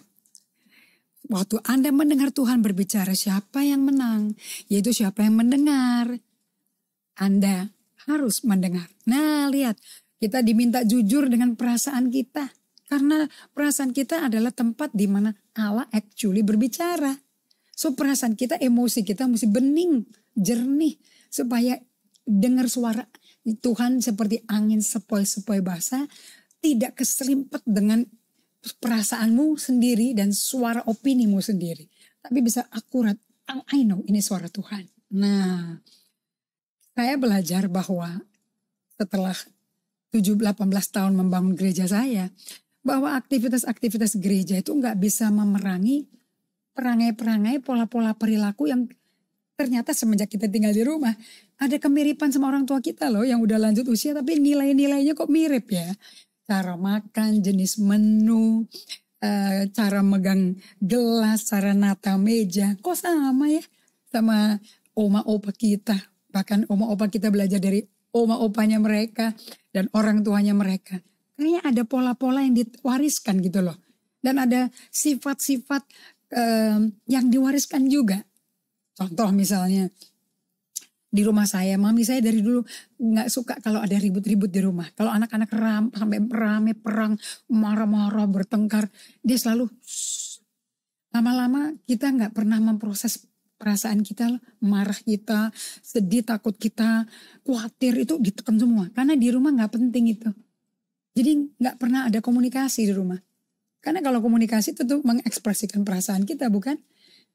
Waktu Anda mendengar Tuhan berbicara, siapa yang menang? Yaitu siapa yang mendengar. Anda harus mendengar. Nah, lihat, kita diminta jujur dengan perasaan kita. Karena perasaan kita adalah tempat di mana Allah actually berbicara. So perasaan kita, emosi kita mesti bening, jernih. Supaya dengar suara Tuhan seperti angin sepoi-sepoi basah. Tidak keselimpet dengan perasaanmu sendiri dan suara opinimu sendiri. Tapi bisa akurat. I know ini suara Tuhan. Nah, saya belajar bahwa setelah 18 tahun membangun gereja saya. Bahwa aktivitas-aktivitas gereja itu gak bisa memerangi perangai-perangai pola-pola perilaku yang ternyata semenjak kita tinggal di rumah, ada kemiripan sama orang tua kita loh yang udah lanjut usia tapi nilai-nilainya kok mirip ya. Cara makan, jenis menu, cara megang gelas, cara nata meja, kok sama ya sama oma opa kita. Bahkan oma opa kita belajar dari oma opanya mereka dan orang tuanya mereka. Kayaknya ada pola-pola yang diwariskan gitu loh. Dan ada sifat-sifat yang diwariskan juga. Contoh misalnya di rumah saya, mami saya dari dulu nggak suka kalau ada ribut-ribut di rumah. Kalau anak-anak sampai rame perang, marah-marah, bertengkar, dia selalu lama-lama kita nggak pernah memproses perasaan kita, marah kita, sedih, takut kita, khawatir itu ditekan semua. Karena di rumah nggak penting itu. Jadi nggak pernah ada komunikasi di rumah. Karena kalau komunikasi itu tuh mengekspresikan perasaan kita, bukan?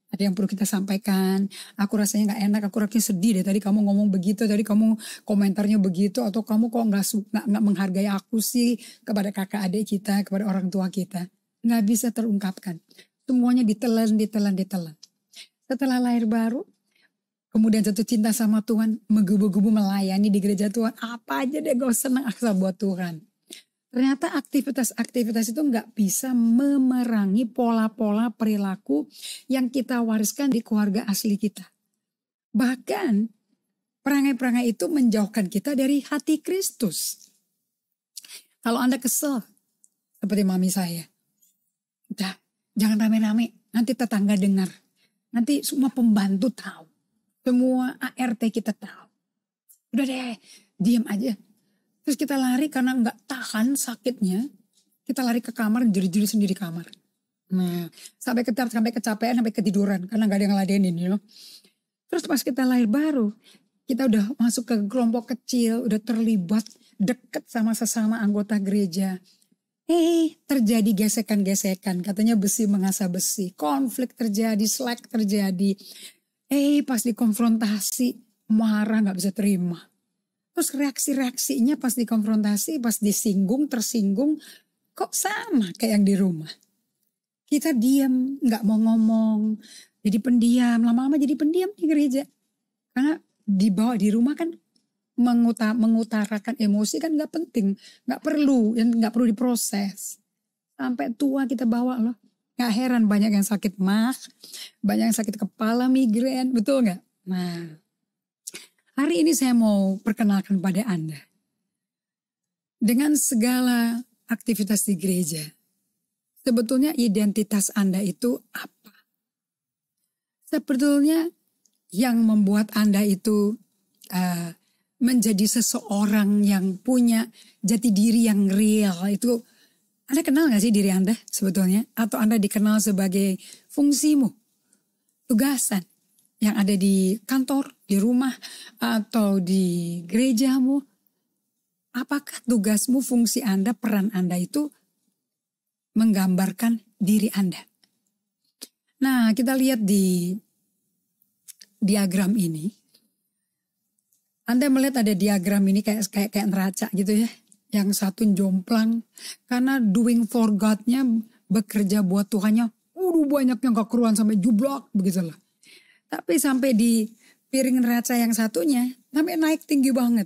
Ada yang perlu kita sampaikan. Aku rasanya nggak enak, aku rasanya sedih deh. Tadi kamu ngomong begitu, tadi kamu komentarnya begitu, atau kamu kok nggak menghargai aku sih kepada kakak adik kita, kepada orang tua kita. Nggak bisa terungkapkan. Semuanya ditelan. Setelah lahir baru, kemudian jatuh cinta sama Tuhan, menggebu-gebu melayani di gereja Tuhan. Apa aja deh gue senang asal buat Tuhan. Ternyata aktivitas-aktivitas itu nggak bisa memerangi pola-pola perilaku yang kita wariskan di keluarga asli kita. Bahkan perangai-perangai itu menjauhkan kita dari hati Kristus. Kalau Anda kesel, seperti mami saya, udah jangan rame-rame, nanti tetangga dengar. Nanti semua pembantu tahu. Semua ART kita tahu. Udah deh, diam aja. Terus kita lari karena nggak tahan sakitnya. Kita lari ke kamar, jeri-jeri sendiri kamar. Nah, sampai kecapean, sampai ketiduran. Karena nggak ada yang ngeladenin, you know. Terus pas kita lahir baru, kita udah masuk ke kelompok kecil, udah terlibat deket sama sesama anggota gereja. Terjadi gesekan-gesekan. Katanya besi mengasah besi. Konflik terjadi, slack terjadi. Pas dikonfrontasi, marah gak bisa terima. Terus reaksi-reaksinya pas dikonfrontasi, pas disinggung, tersinggung, kok sama kayak yang di rumah. Kita diam, gak mau ngomong, jadi pendiam, lama-lama jadi pendiam di gereja. Karena dibawa di rumah kan mengutarakan emosi kan gak penting, gak perlu diproses. Sampai tua kita bawa loh. Gak heran banyak yang sakit mah, banyak yang sakit kepala, migrain, betul gak? Nah, hari ini saya mau perkenalkan pada Anda. Dengan segala aktivitas di gereja, sebetulnya identitas Anda itu apa? Sebetulnya yang membuat Anda itu menjadi seseorang yang punya jati diri yang real itu, Anda kenal gak sih diri Anda sebetulnya? Atau Anda dikenal sebagai fungsimu, tugasan yang ada di kantor, di rumah, atau di gerejamu. Apakah tugasmu, fungsi Anda, peran Anda itu menggambarkan diri Anda? Nah, kita lihat di diagram ini. Anda melihat ada diagram ini kayak neraca gitu ya. Yang satu jomplang karena doing for God-nya, bekerja buat Tuhannya, banyak yang kekeruan sampai jublak begitulah. Tapi sampai di piring neraca yang satunya sampai naik tinggi banget.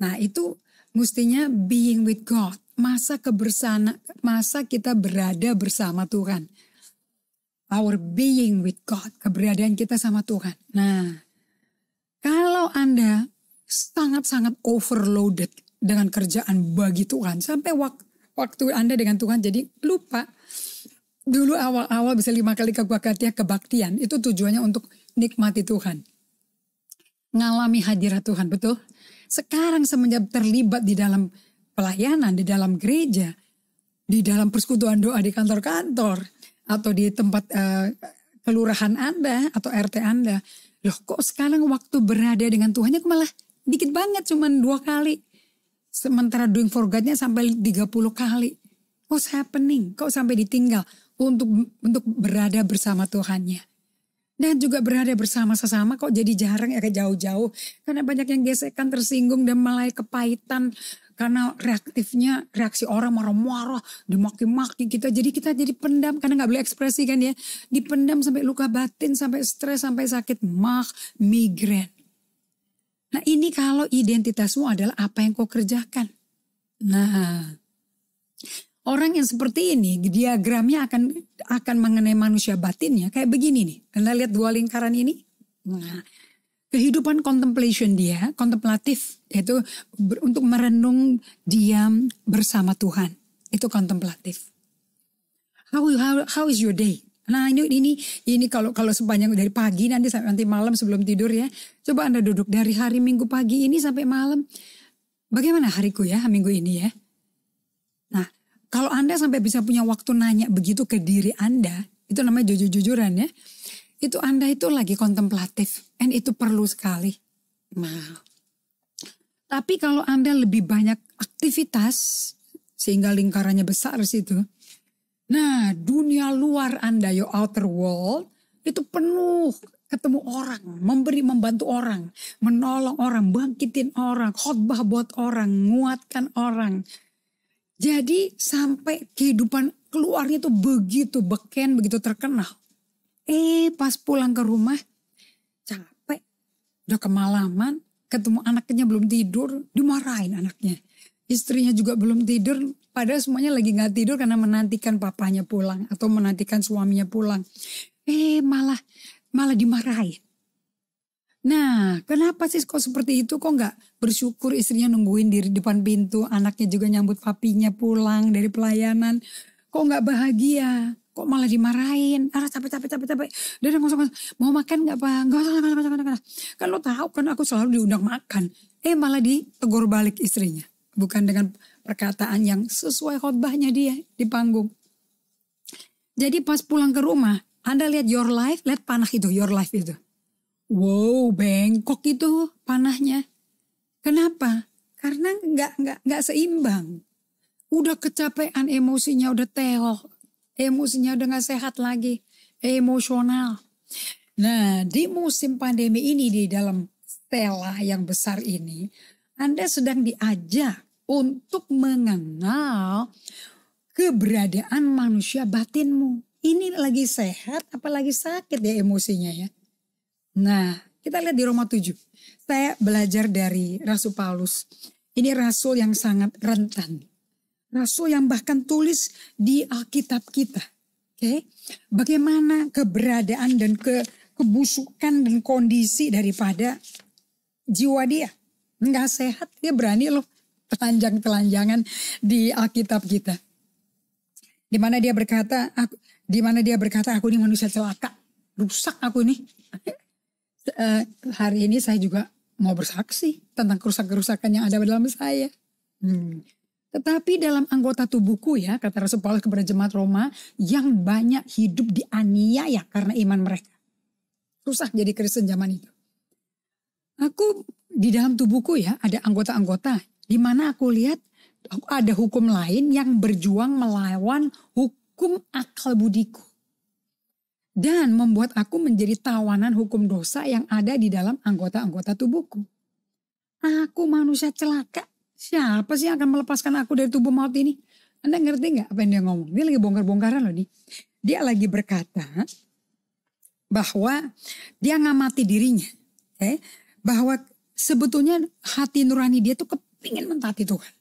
Nah, itu mestinya being with God, masa kita berada bersama Tuhan. Our being with God, keberadaan kita sama Tuhan. Nah, kalau Anda sangat-sangat overloaded dengan kerjaan bagi Tuhan, sampai waktu Anda dengan Tuhan jadi lupa. Dulu awal-awal bisa 5 kali kebaktian, itu tujuannya untuk nikmati Tuhan. Ngalami hadirat Tuhan, betul? Sekarang semenjak terlibat di dalam pelayanan, di dalam gereja, di dalam persekutuan doa di kantor-kantor, atau di tempat kelurahan Anda atau RT Anda, loh kok sekarang waktu berada dengan Tuhannya malah dikit banget, cuma 2 kali. Sementara doing for God-nya sampai 30 kali. What's happening? Kok sampai ditinggal untuk berada bersama Tuhannya? Dan juga berada bersama sesama kok jadi jarang ya, kayak jauh-jauh. Karena banyak yang gesekan, tersinggung, dan malah kepahitan. Karena reaksi orang marah-marah, dimaki-maki kita. Jadi kita jadi pendam karena gak boleh ekspresi kan ya. Dipendam sampai luka batin, sampai stres, sampai sakit migrain. Nah, ini kalau identitasmu adalah apa yang kau kerjakan. Nah, orang yang seperti ini, diagramnya akan mengenai manusia batinnya kayak begini nih. Anda lihat 2 lingkaran ini? Nah, kehidupan contemplation dia, kontemplatif, yaitu untuk merenung, diam bersama Tuhan. Itu kontemplatif. How is your day? Nah, ini kalau sepanjang dari pagi nanti malam sebelum tidur ya. Coba Anda duduk dari hari Minggu pagi ini sampai malam. Bagaimana hariku ya minggu ini ya? Nah, kalau Anda sampai bisa punya waktu nanya begitu ke diri Anda, itu namanya jujur-jujuran ya. Itu Anda itu lagi kontemplatif, and itu perlu sekali. Nah, tapi kalau Anda lebih banyak aktivitas sehingga lingkarannya besar situ. Nah, dunia luar Anda, your outer world, itu penuh ketemu orang, membantu orang, menolong orang, bangkitin orang, khotbah buat orang, nguatkan orang. Jadi sampai kehidupan keluarnya itu begitu beken, begitu terkenal. Pas pulang ke rumah, capek, udah kemalaman, ketemu anaknya belum tidur, dimarahin anaknya. Istrinya juga belum tidur, padahal semuanya lagi gak tidur karena menantikan papanya pulang atau menantikan suaminya pulang. Malah dimarahin. Nah, kenapa sih kok seperti itu? Kok gak bersyukur istrinya nungguin di depan pintu, anaknya juga nyambut papinya pulang dari pelayanan. Kok gak bahagia? Kok malah dimarahin? Capek. Dia ngosong-ngosong, mau makan gak Pak? Gak usah. Kan lo tahu kan aku selalu diundang makan. Malah ditegur balik istrinya. Bukan dengan perkataan yang sesuai khotbahnya dia di panggung. Jadi pas pulang ke rumah, Anda lihat your life, lihat panah itu, your life itu. Wow, bengkok itu panahnya. Kenapa? Karena nggak seimbang. Udah kecapean, emosinya udah teok, emosinya udah nggak sehat lagi, emosional. Nah, di musim pandemi ini, di dalam stela yang besar ini, Anda sedang diajak untuk mengenal keberadaan manusia batinmu. Ini lagi sehat apa lagi sakit ya emosinya ya. Nah, kita lihat di Roma 7. Saya belajar dari Rasul Paulus. Ini rasul yang sangat rentan. Rasul yang bahkan tulis di Alkitab kita. Oke, bagaimana keberadaan dan kebusukan dan kondisi daripada jiwa dia. Nggak sehat, dia berani loh telanjang-telanjangan di Alkitab kita. Di mana dia berkata, aku ini manusia celaka, rusak aku ini. Hari ini saya juga mau bersaksi tentang kerusakan yang ada dalam saya. Tetapi dalam anggota tubuhku ya, kata Rasul Paulus kepada jemaat Roma, yang banyak hidup dianiaya karena iman mereka. Susah jadi Kristen zaman itu. Aku di dalam tubuhku ya ada anggota-anggota di mana aku lihat ada hukum lain yang berjuang melawan hukum akal budiku. Dan membuat aku menjadi tawanan hukum dosa yang ada di dalam anggota-anggota tubuhku. Aku manusia celaka. Siapa sih yang akan melepaskan aku dari tubuh maut ini? Anda ngerti gak apa yang dia ngomong? Dia lagi bongkar-bongkaran loh nih. Dia lagi berkata bahwa dia ngamati dirinya. Bahwa sebetulnya hati nurani dia tuh kepingin mentaati Tuhan.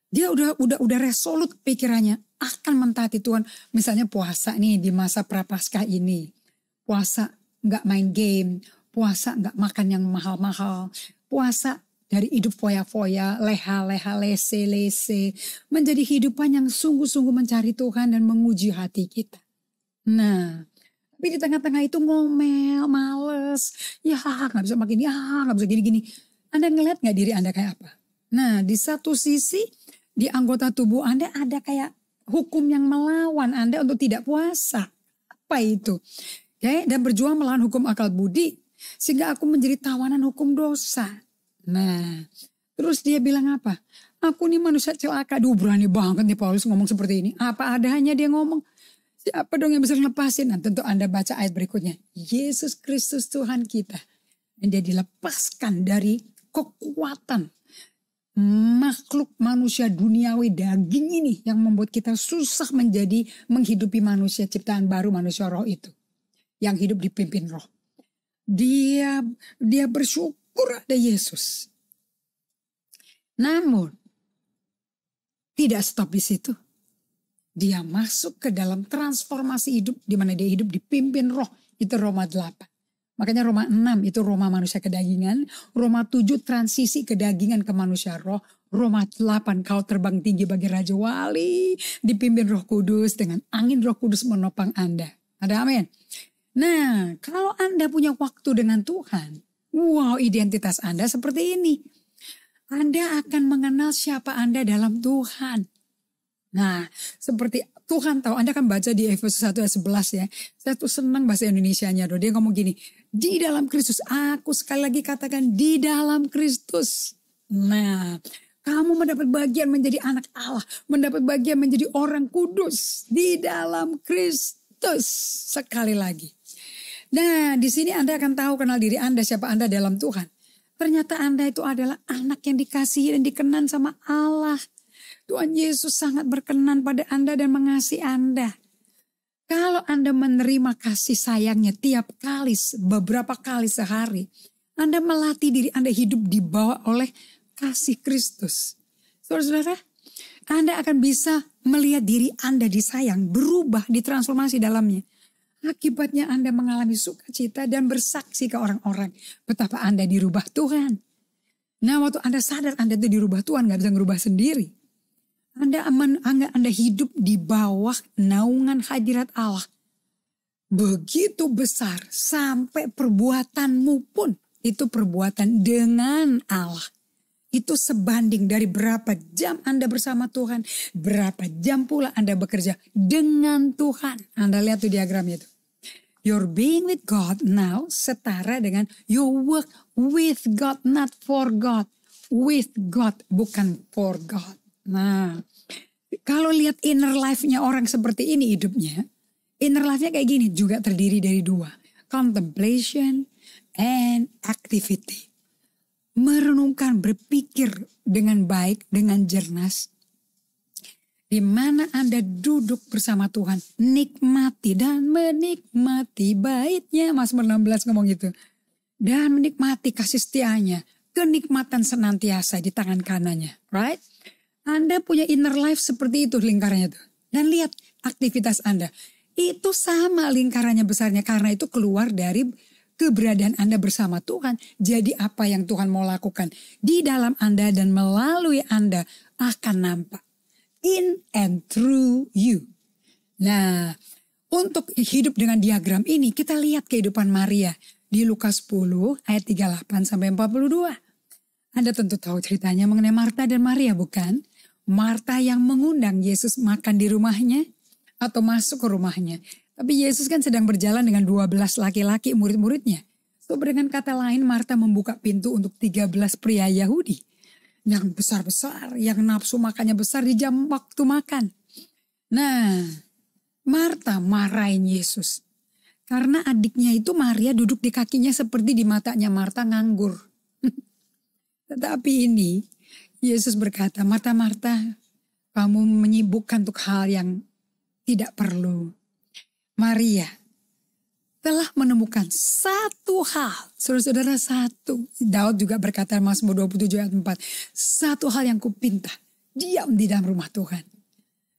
Dia udah resolut pikirannya akan mentaati Tuhan. Misalnya puasa nih di masa prapaskah ini. Puasa gak main game. Puasa gak makan yang mahal-mahal. Puasa dari hidup foya-foya, leha-leha, lese-lese. Menjadi hidupan yang sungguh-sungguh mencari Tuhan dan menguji hati kita. Nah, tapi di tengah-tengah itu ngomel, males. Ya gak bisa makin, gak bisa gini-gini. Anda ngeliat gak diri Anda kayak apa? Nah, di satu sisi di anggota tubuh Anda ada kayak hukum yang melawan Anda untuk tidak puasa. Apa itu? Dan berjuang melawan hukum akal budi. Sehingga aku menjadi tawanan hukum dosa. Nah, terus dia bilang apa? Aku nih manusia celaka. Duh, berani banget nih Paulus ngomong seperti ini. Apa adanya dia ngomong. Siapa dong yang bisa lepasin? Nah, tentu Anda baca ayat berikutnya. Yesus Kristus Tuhan kita. Dan dia dilepaskan dari kekuatan makhluk manusia duniawi daging ini yang membuat kita susah menghidupi manusia ciptaan baru, manusia roh itu. Yang hidup dipimpin roh. Dia bersyukur ada Yesus. Namun tidak stop di situ. Dia masuk ke dalam transformasi hidup di mana dia hidup dipimpin roh. Itu Roma 8. Makanya Roma 6 itu Roma manusia kedagingan. Roma 7 transisi kedagingan ke manusia roh. Roma 8 kau terbang tinggi bagi Raja Wali. Dipimpin Roh Kudus dengan angin Roh Kudus menopang Anda. Ada amin. Nah, kalau Anda punya waktu dengan Tuhan. Wow, identitas Anda seperti ini. Anda akan mengenal siapa Anda dalam Tuhan. Nah, seperti Tuhan tahu, Anda kan baca di Efesus 1 ayat 11 ya. Saya tuh senang bahasa Indonesianya. Dia ngomong gini, di dalam Kristus. Aku sekali lagi katakan di dalam Kristus. Nah, kamu Kamu mendapat bagian menjadi anak Allah. Mendapat bagian menjadi orang kudus di dalam Kristus. Sekali lagi. Nah, di sini Anda akan tahu kenal diri Anda, siapa Anda dalam Tuhan. Ternyata Anda itu adalah anak yang dikasihi dan dikenan sama Allah. Tuhan Yesus sangat berkenan pada Anda dan mengasihi Anda. Kalau Anda menerima kasih sayangnya tiap kali, beberapa kali sehari, Anda melatih diri Anda hidup dibawa oleh kasih Kristus. Saudara-saudara, Anda akan bisa melihat diri Anda disayang, berubah, ditransformasi dalamnya. Akibatnya Anda mengalami sukacita dan bersaksi ke orang-orang betapa Anda dirubah Tuhan. Nah, waktu Anda sadar Anda itu dirubah Tuhan, gak bisa ngerubah sendiri. Anda hidup di bawah naungan hadirat Allah. Begitu besar sampai perbuatanmu pun itu perbuatan dengan Allah. Itu sebanding dari berapa jam Anda bersama Tuhan, berapa jam pula Anda bekerja dengan Tuhan. Anda lihat tuh diagramnya itu. Your being with God now setara dengan your work with God, not for God. With God, bukan for God. Nah, kalau lihat inner life-nya orang seperti ini hidupnya, inner life-nya kayak gini juga terdiri dari dua. Contemplation and activity. Merenungkan, berpikir dengan baik, dengan jernas. Di mana Anda duduk bersama Tuhan, nikmati dan menikmati baitnya. Mazmur 16 ngomong gitu. Dan menikmati kasih setianya, kenikmatan senantiasa di tangan kanannya. Right? Anda punya inner life seperti itu lingkarannya tuh. Dan lihat aktivitas Anda. Itu sama lingkarannya besarnya karena itu keluar dari keberadaan Anda bersama Tuhan. Jadi apa yang Tuhan mau lakukan di dalam Anda dan melalui Anda akan nampak. In and through you. Nah, untuk hidup dengan diagram ini kita lihat kehidupan Maria di Lukas 10 ayat 38 sampai 42. Anda tentu tahu ceritanya mengenai Marta dan Maria, bukan? Marta yang mengundang Yesus makan di rumahnya atau masuk ke rumahnya. Tapi Yesus kan sedang berjalan dengan 12 laki-laki murid-muridnya. So, dengan kata lain Marta membuka pintu untuk 13 pria Yahudi. Yang besar-besar, yang nafsu makannya besar di jam waktu makan. Nah, Marta marahin Yesus. Karena adiknya itu Maria duduk di kakinya seperti di matanya Marta nganggur. Tetapi ini Yesus berkata, Marta, Marta, kamu menyibukkan untuk hal yang tidak perlu. Maria telah menemukan satu hal. Saudara-saudara, satu. Daud juga berkata Mazmur 27 ayat 4. Satu hal yang kupinta. Diam di dalam rumah Tuhan.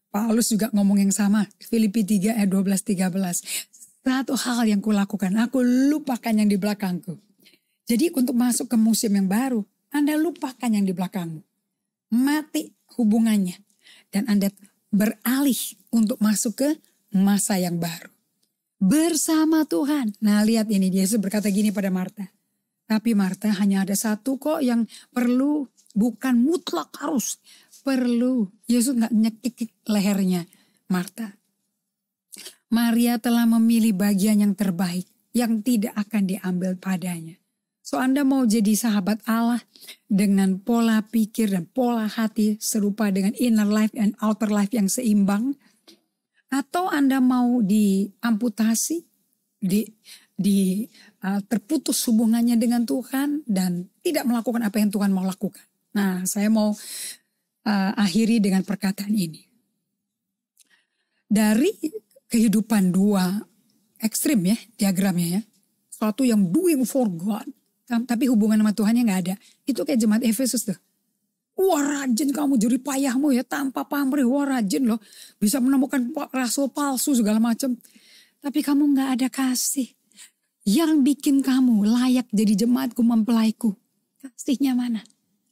Paulus juga ngomong yang sama. Filipi 3 ayat 12-13. Satu hal yang kulakukan. Aku lupakan yang di belakangku. Jadi untuk masuk ke musim yang baru. Anda lupakan yang di belakangmu. Mati hubungannya. Dan Anda beralih untuk masuk ke masa yang baru. Bersama Tuhan. Nah, lihat ini, Yesus berkata gini pada Marta. Tapi Marta, hanya ada satu kok yang perlu, bukan mutlak harus. Perlu. Yesus gak nyekik lehernya Marta. Maria telah memilih bagian yang terbaik, yang tidak akan diambil padanya. So, Anda mau jadi sahabat Allah dengan pola pikir dan pola hati serupa dengan inner life and outer life yang seimbang? Atau Anda mau diamputasi, terputus hubungannya dengan Tuhan dan tidak melakukan apa yang Tuhan mau lakukan. Nah, saya mau akhiri dengan perkataan ini. Dari kehidupan dua ekstrim ya, diagramnya ya. Suatu yang doing for God, tapi hubungan sama Tuhannya gak ada. Itu kayak jemaat Efesus tuh. Wah, rajin kamu jerih payahmu ya, tanpa pamrih. Wah, rajin loh. Bisa menemukan rasul palsu segala macam. Tapi kamu gak ada kasih. Yang bikin kamu layak jadi jemaatku, mempelaiku. Kasihnya mana?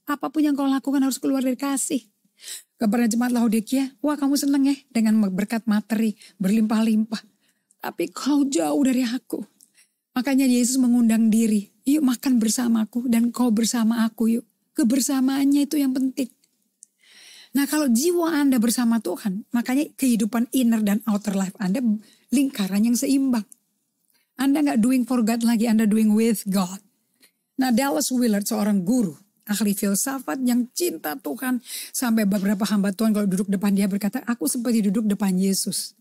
Apapun yang kau lakukan harus keluar dari kasih. Kepada jemaat Laodikia, wah kamu seneng ya dengan berkat materi berlimpah-limpah. Tapi kau jauh dari aku. Makanya Yesus mengundang diri. Yuk makan bersamaku dan kau bersama aku yuk. Kebersamaannya itu yang penting. Nah, kalau jiwa Anda bersama Tuhan, makanya kehidupan inner dan outer life Anda lingkaran yang seimbang. Anda gak doing for God lagi, Anda doing with God. Nah, Dallas Willard seorang guru ahli filsafat yang cinta Tuhan. Sampai beberapa hamba Tuhan kalau duduk depan dia berkata, aku seperti duduk depan Yesus.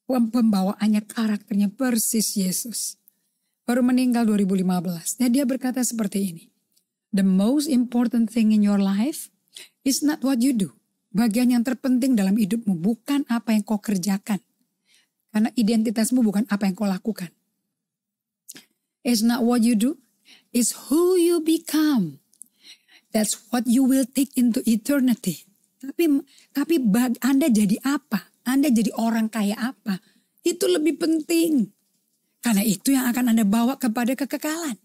Pembawaannya, karakternya persis Yesus. Baru meninggal 2015. Dan dia berkata seperti ini. The most important thing in your life is not what you do. Bagian yang terpenting dalam hidupmu bukan apa yang kau kerjakan. Karena identitasmu bukan apa yang kau lakukan. It's not what you do. It's who you become. That's what you will take into eternity. Tapi Anda jadi apa? Anda jadi orang kaya apa? Itu lebih penting. Karena itu yang akan Anda bawa kepada kekekalan.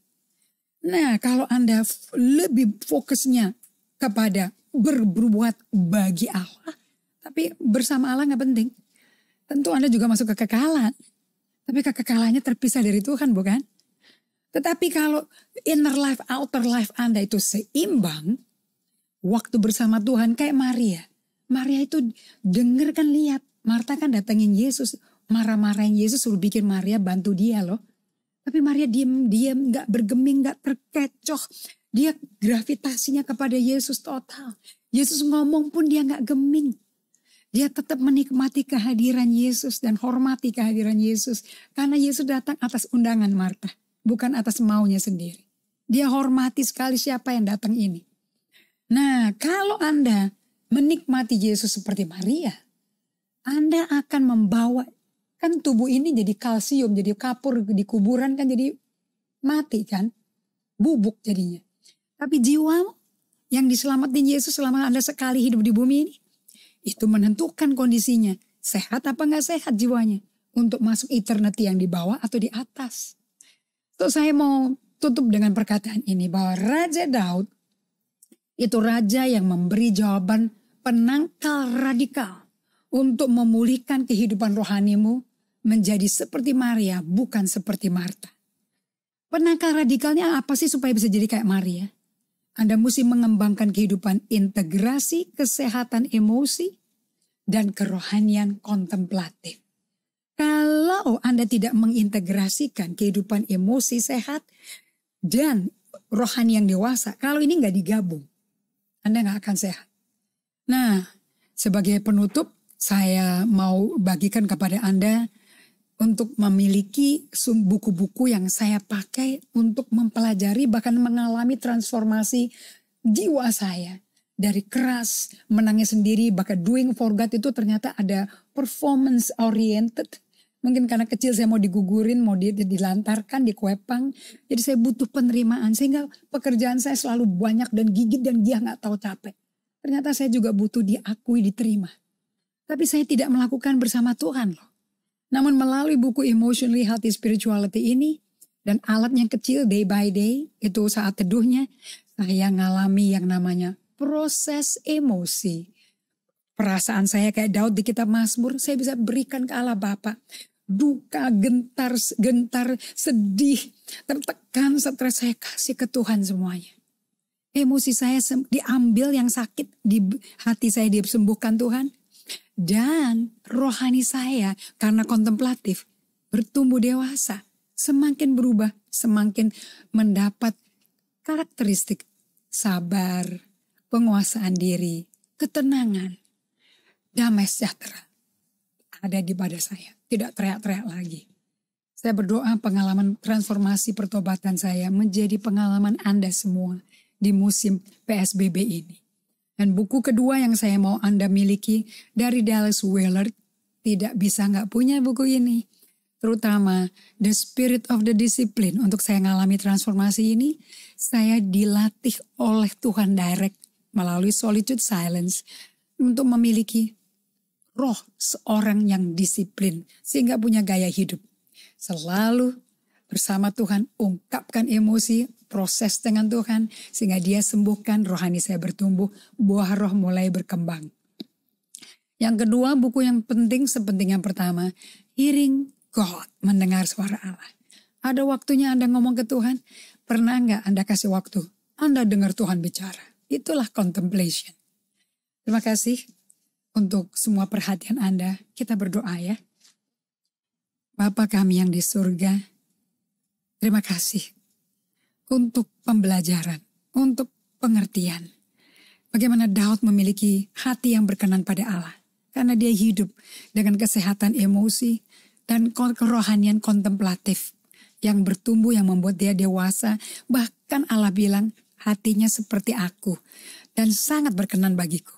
Nah, kalau Anda lebih fokusnya kepada berbuat bagi Allah, tapi bersama Allah nggak penting. Tentu Anda juga masuk ke kekekalan. Tapi kekekalannya terpisah dari Tuhan, bukan? Tetapi kalau inner life, outer life Anda itu seimbang, waktu bersama Tuhan kayak Maria. Maria itu denger kan, lihat. Marta kan datengin Yesus, marah-marahin Yesus, suruh bikin Maria bantu dia loh. Tapi Maria diam, gak bergeming, gak terkecoh. Dia gravitasinya kepada Yesus total. Yesus ngomong pun dia gak geming. Dia tetap menikmati kehadiran Yesus dan hormati kehadiran Yesus. Karena Yesus datang atas undangan Marta, bukan atas maunya sendiri. Dia hormati sekali siapa yang datang ini. Nah, kalau Anda menikmati Yesus seperti Maria, Anda akan membawa, kan tubuh ini jadi kalsium, jadi kapur di kuburan kan jadi mati kan, bubuk jadinya. Tapi jiwamu yang diselamatin Yesus selama Anda sekali hidup di bumi ini, itu menentukan kondisinya, sehat apa gak sehat jiwanya, untuk masuk eternity yang di bawah atau di atas. So saya mau tutup dengan perkataan ini, bahwa Raja Daud itu raja yang memberi jawaban penangkal radikal untuk memulihkan kehidupan rohanimu menjadi seperti Maria, bukan seperti Marta. Penangkal radikalnya apa sih supaya bisa jadi kayak Maria? Anda mesti mengembangkan kehidupan integrasi, kesehatan emosi, dan kerohanian kontemplatif. Kalau Anda tidak mengintegrasikan kehidupan emosi sehat dan rohani yang dewasa, kalau ini nggak digabung, Anda nggak akan sehat. Nah, sebagai penutup, saya mau bagikan kepada Anda untuk memiliki buku-buku yang saya pakai untuk mempelajari bahkan mengalami transformasi jiwa saya. Dari keras, menangnya sendiri, bahkan doing for God itu ternyata ada performance oriented. Mungkin karena kecil saya mau digugurin, mau dilantarkan, dikuepang. Jadi saya butuh penerimaan sehingga pekerjaan saya selalu banyak dan gigit dan giah gak tahu capek. Ternyata saya juga butuh diakui, diterima. Tapi saya tidak melakukan bersama Tuhan loh. Namun melalui buku Emotionally Healthy Spirituality ini dan alat yang kecil day by day, itu saat teduhnya, saya ngalami yang namanya proses emosi. Perasaan saya kayak Daud di kitab Mazmur, saya bisa berikan ke Allah Bapa. Duka, gentar, sedih, tertekan, stres, saya kasih ke Tuhan semuanya. Emosi saya diambil yang sakit, di hati saya disembuhkan Tuhan. Dan rohani saya karena kontemplatif bertumbuh dewasa. Semakin berubah, semakin mendapat karakteristik sabar, penguasaan diri, ketenangan, damai sejahtera. Ada di pada saya, tidak teriak-teriak lagi. Saya berdoa pengalaman transformasi pertobatan saya menjadi pengalaman Anda semua di musim PSBB ini. Dan buku kedua yang saya mau Anda miliki dari Dallas Willard, tidak bisa nggak punya buku ini. Terutama The Spirit of the Discipline. Untuk saya ngalami transformasi ini, saya dilatih oleh Tuhan direct melalui Solitude Silence untuk memiliki roh seorang yang disiplin sehingga punya gaya hidup. Selalu bersama Tuhan, ungkapkan emosi, proses dengan Tuhan, sehingga dia sembuhkan, rohani saya bertumbuh, buah roh mulai berkembang. Yang kedua, buku yang penting sepenting yang pertama, Hearing God, mendengar suara Allah. Ada waktunya Anda ngomong ke Tuhan, pernah nggak Anda kasih waktu? Anda dengar Tuhan bicara. Itulah contemplation. Terima kasih untuk semua perhatian Anda. Kita berdoa ya. Bapa kami yang di surga, terima kasih untuk pembelajaran, untuk pengertian. Bagaimana Daud memiliki hati yang berkenan pada Allah. Karena dia hidup dengan kesehatan emosi dan kerohanian kontemplatif yang bertumbuh, yang membuat dia dewasa. Bahkan Allah bilang hatinya seperti aku dan sangat berkenan bagiku.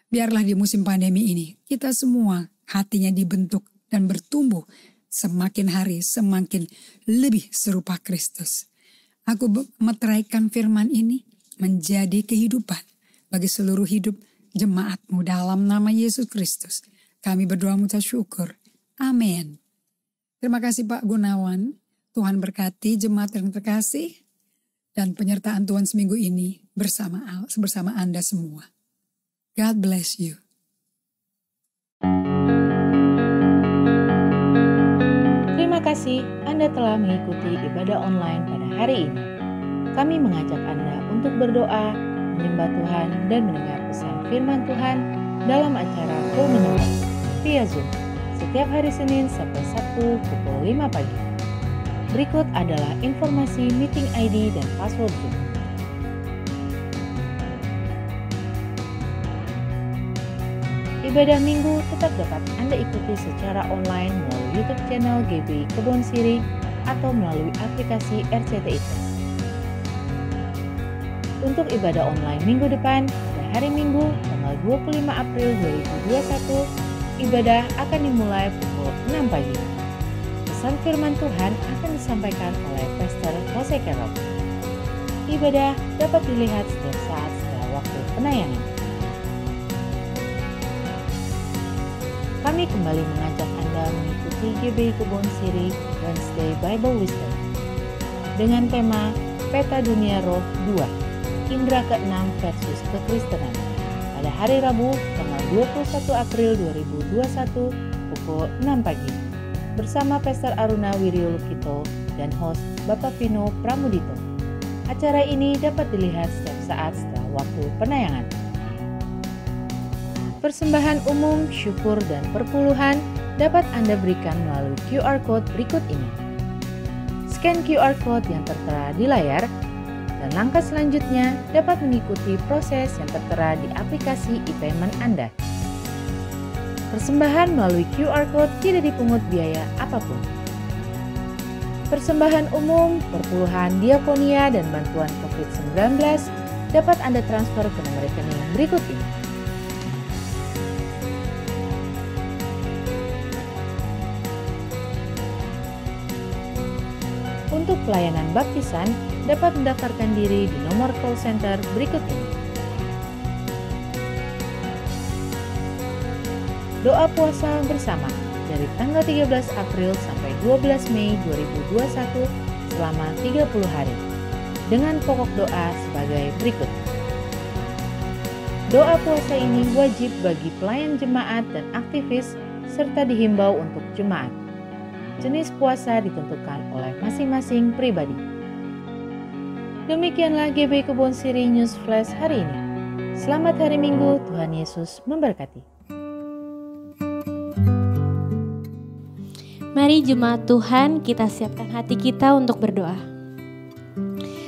Biarlah di musim pandemi ini kita semua hatinya dibentuk dan bertumbuh semakin hari semakin lebih serupa Kristus. Aku meteraikan firman ini menjadi kehidupan bagi seluruh hidup jemaat-Mu dalam nama Yesus Kristus. Kami berdoa mengucap syukur. Amin. Terima kasih Pak Gunawan. Tuhan berkati jemaat yang terkasih dan penyertaan Tuhan seminggu ini bersama Anda semua. God bless you. Terima kasih Anda telah mengikuti ibadah online pada hari ini. Kami mengajak Anda untuk berdoa, menyembah Tuhan, dan mendengar pesan firman Tuhan dalam acara Komunitas via Zoom setiap hari Senin sampai Sabtu pukul 5 pagi. Berikut adalah informasi meeting ID dan password Zoom. Ibadah minggu tetap dapat Anda ikuti secara online melalui YouTube channel GBI Kebon Siri atau melalui aplikasi RCTI Plus. Untuk ibadah online minggu depan, pada hari Minggu, tanggal 25 April 2021, ibadah akan dimulai pukul 6 pagi. Pesan firman Tuhan akan disampaikan oleh Pastor Jose Carol. Ibadah dapat dilihat setiap saat setelah waktu penayangan. Kami kembali mengajak Anda mengikuti GBI Kebon Siri Wednesday Bible Wisdom dengan tema Peta Dunia Roh 2. Indra ke-6 versus kekristenan pada hari Rabu tanggal 21 April 2021 pukul 6 pagi bersama Pastor Aruna Wiryolukito dan host Bapak Vino Pramudito. Acara ini dapat dilihat setiap saat setelah waktu penayangan. Persembahan umum, syukur, dan perpuluhan dapat Anda berikan melalui QR Code berikut ini. Scan QR Code yang tertera di layar dan langkah selanjutnya dapat mengikuti proses yang tertera di aplikasi e-payment Anda. Persembahan melalui QR Code tidak dipungut biaya apapun. Persembahan umum, perpuluhan, diakonia, dan bantuan COVID-19 dapat Anda transfer ke nomor rekening berikut ini. Untuk pelayanan baptisan, dapat mendaftarkan diri di nomor call center berikut ini. Doa puasa bersama dari tanggal 13 April sampai 12 Mei 2021 selama 30 hari dengan pokok doa sebagai berikut. Doa puasa ini wajib bagi pelayan jemaat dan aktivis serta dihimbau untuk jemaat. Jenis puasa ditentukan oleh masing-masing pribadi. Demikianlah GBI Kebon Siri News Flash hari ini. Selamat hari Minggu, Tuhan Yesus memberkati. Mari jemaat Tuhan, kita siapkan hati kita untuk berdoa.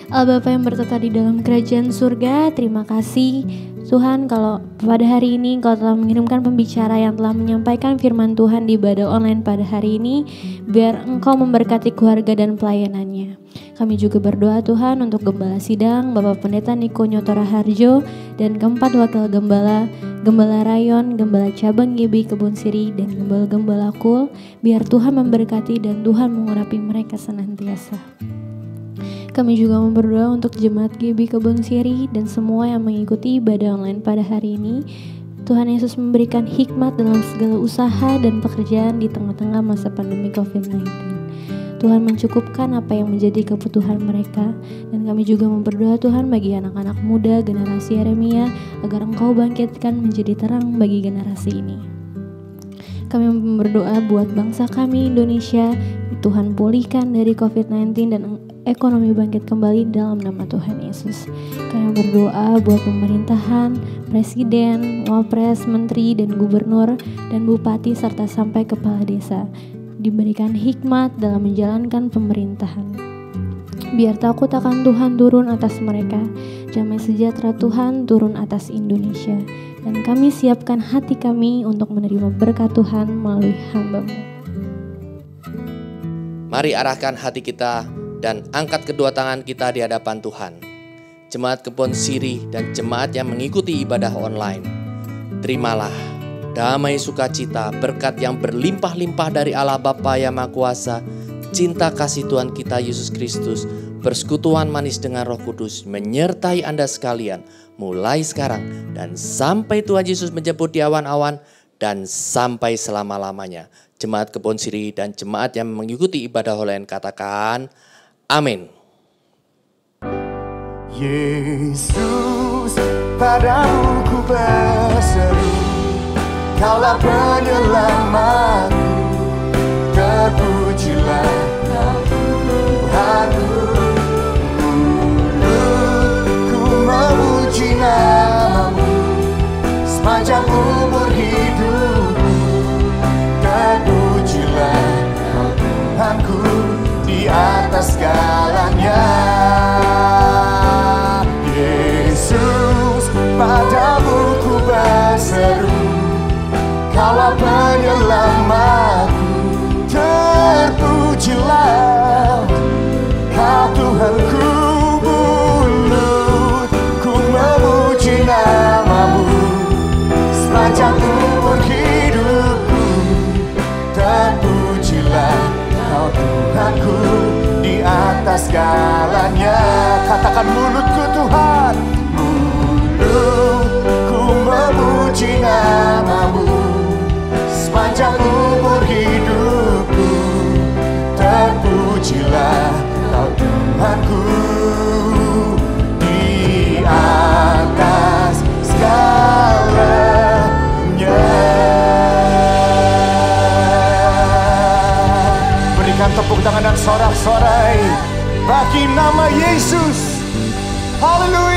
Allah Bapa yang bertata di dalam kerajaan surga, terima kasih Tuhan kalau pada hari ini Engkau telah mengirimkan pembicara yang telah menyampaikan firman Tuhan di ibadah online pada hari ini, biar Engkau memberkati keluarga dan pelayanannya. Kami juga berdoa Tuhan untuk Gembala Sidang, Bapak Pendeta Niko Nyotora Harjo, dan keempat wakil Gembala, Gembala Rayon, Gembala Cabang GBI Kebon Siri, dan Gembala-Gembala Kul, biar Tuhan memberkati dan Tuhan mengurapi mereka senantiasa. Kami juga berdoa untuk jemaat GBI Kebon Siri dan semua yang mengikuti ibadah online pada hari ini. Tuhan Yesus memberikan hikmat dalam segala usaha dan pekerjaan di tengah-tengah masa pandemi COVID-19. Tuhan mencukupkan apa yang menjadi kebutuhan mereka. Dan kami juga berdoa Tuhan bagi anak-anak muda generasi Yeremia agar Engkau bangkitkan menjadi terang bagi generasi ini. Kami berdoa buat bangsa kami Indonesia, Tuhan pulihkan dari COVID-19 dan ekonomi bangkit kembali dalam nama Tuhan Yesus. Kami berdoa buat pemerintahan, presiden, wapres, menteri, dan gubernur, dan bupati, serta sampai kepala desa. Diberikan hikmat dalam menjalankan pemerintahan. Biar takut akan Tuhan turun atas mereka, damai sejahtera Tuhan turun atas Indonesia, dan kami siapkan hati kami untuk menerima berkat Tuhan melalui hamba-Mu. Mari arahkan hati kita dan angkat kedua tangan kita di hadapan Tuhan. Jemaat Kebon Sirih dan jemaat yang mengikuti ibadah online, terimalah damai sukacita, berkat yang berlimpah-limpah dari Allah Bapa yang Maha Kuasa, cinta kasih Tuhan kita Yesus Kristus, persekutuan manis dengan Roh Kudus menyertai Anda sekalian mulai sekarang dan sampai Tuhan Yesus menjemput di awan-awan dan sampai selama-lamanya. Jemaat Kebon Sirih dan jemaat yang mengikuti ibadah online katakan amin. Yesus, padamu ku berseru, Kaulah penyelamatku, terpujilah Tuhanku. Ku memuji nama-Mu sepanjang umur hidupku, terpujilah Tuhanku di atas segalanya. Yesus, padamu ku berseru, Kaulah penyelamatku, terpujilah Kau Tuhanku. Mulut ku memuji nama-Mu sepanjang umur hidupku, terpujilah Kau Tuhanku di atas segalanya. Katakan mulutku Tuhan, mulutku memuji nama-Mu sepanjang umur hidupku, terpujilah Kau Tuhanku di atas segalanya. Berikan tepuk tangan dan sorak-sorai bagi nama Yesus. Haleluya.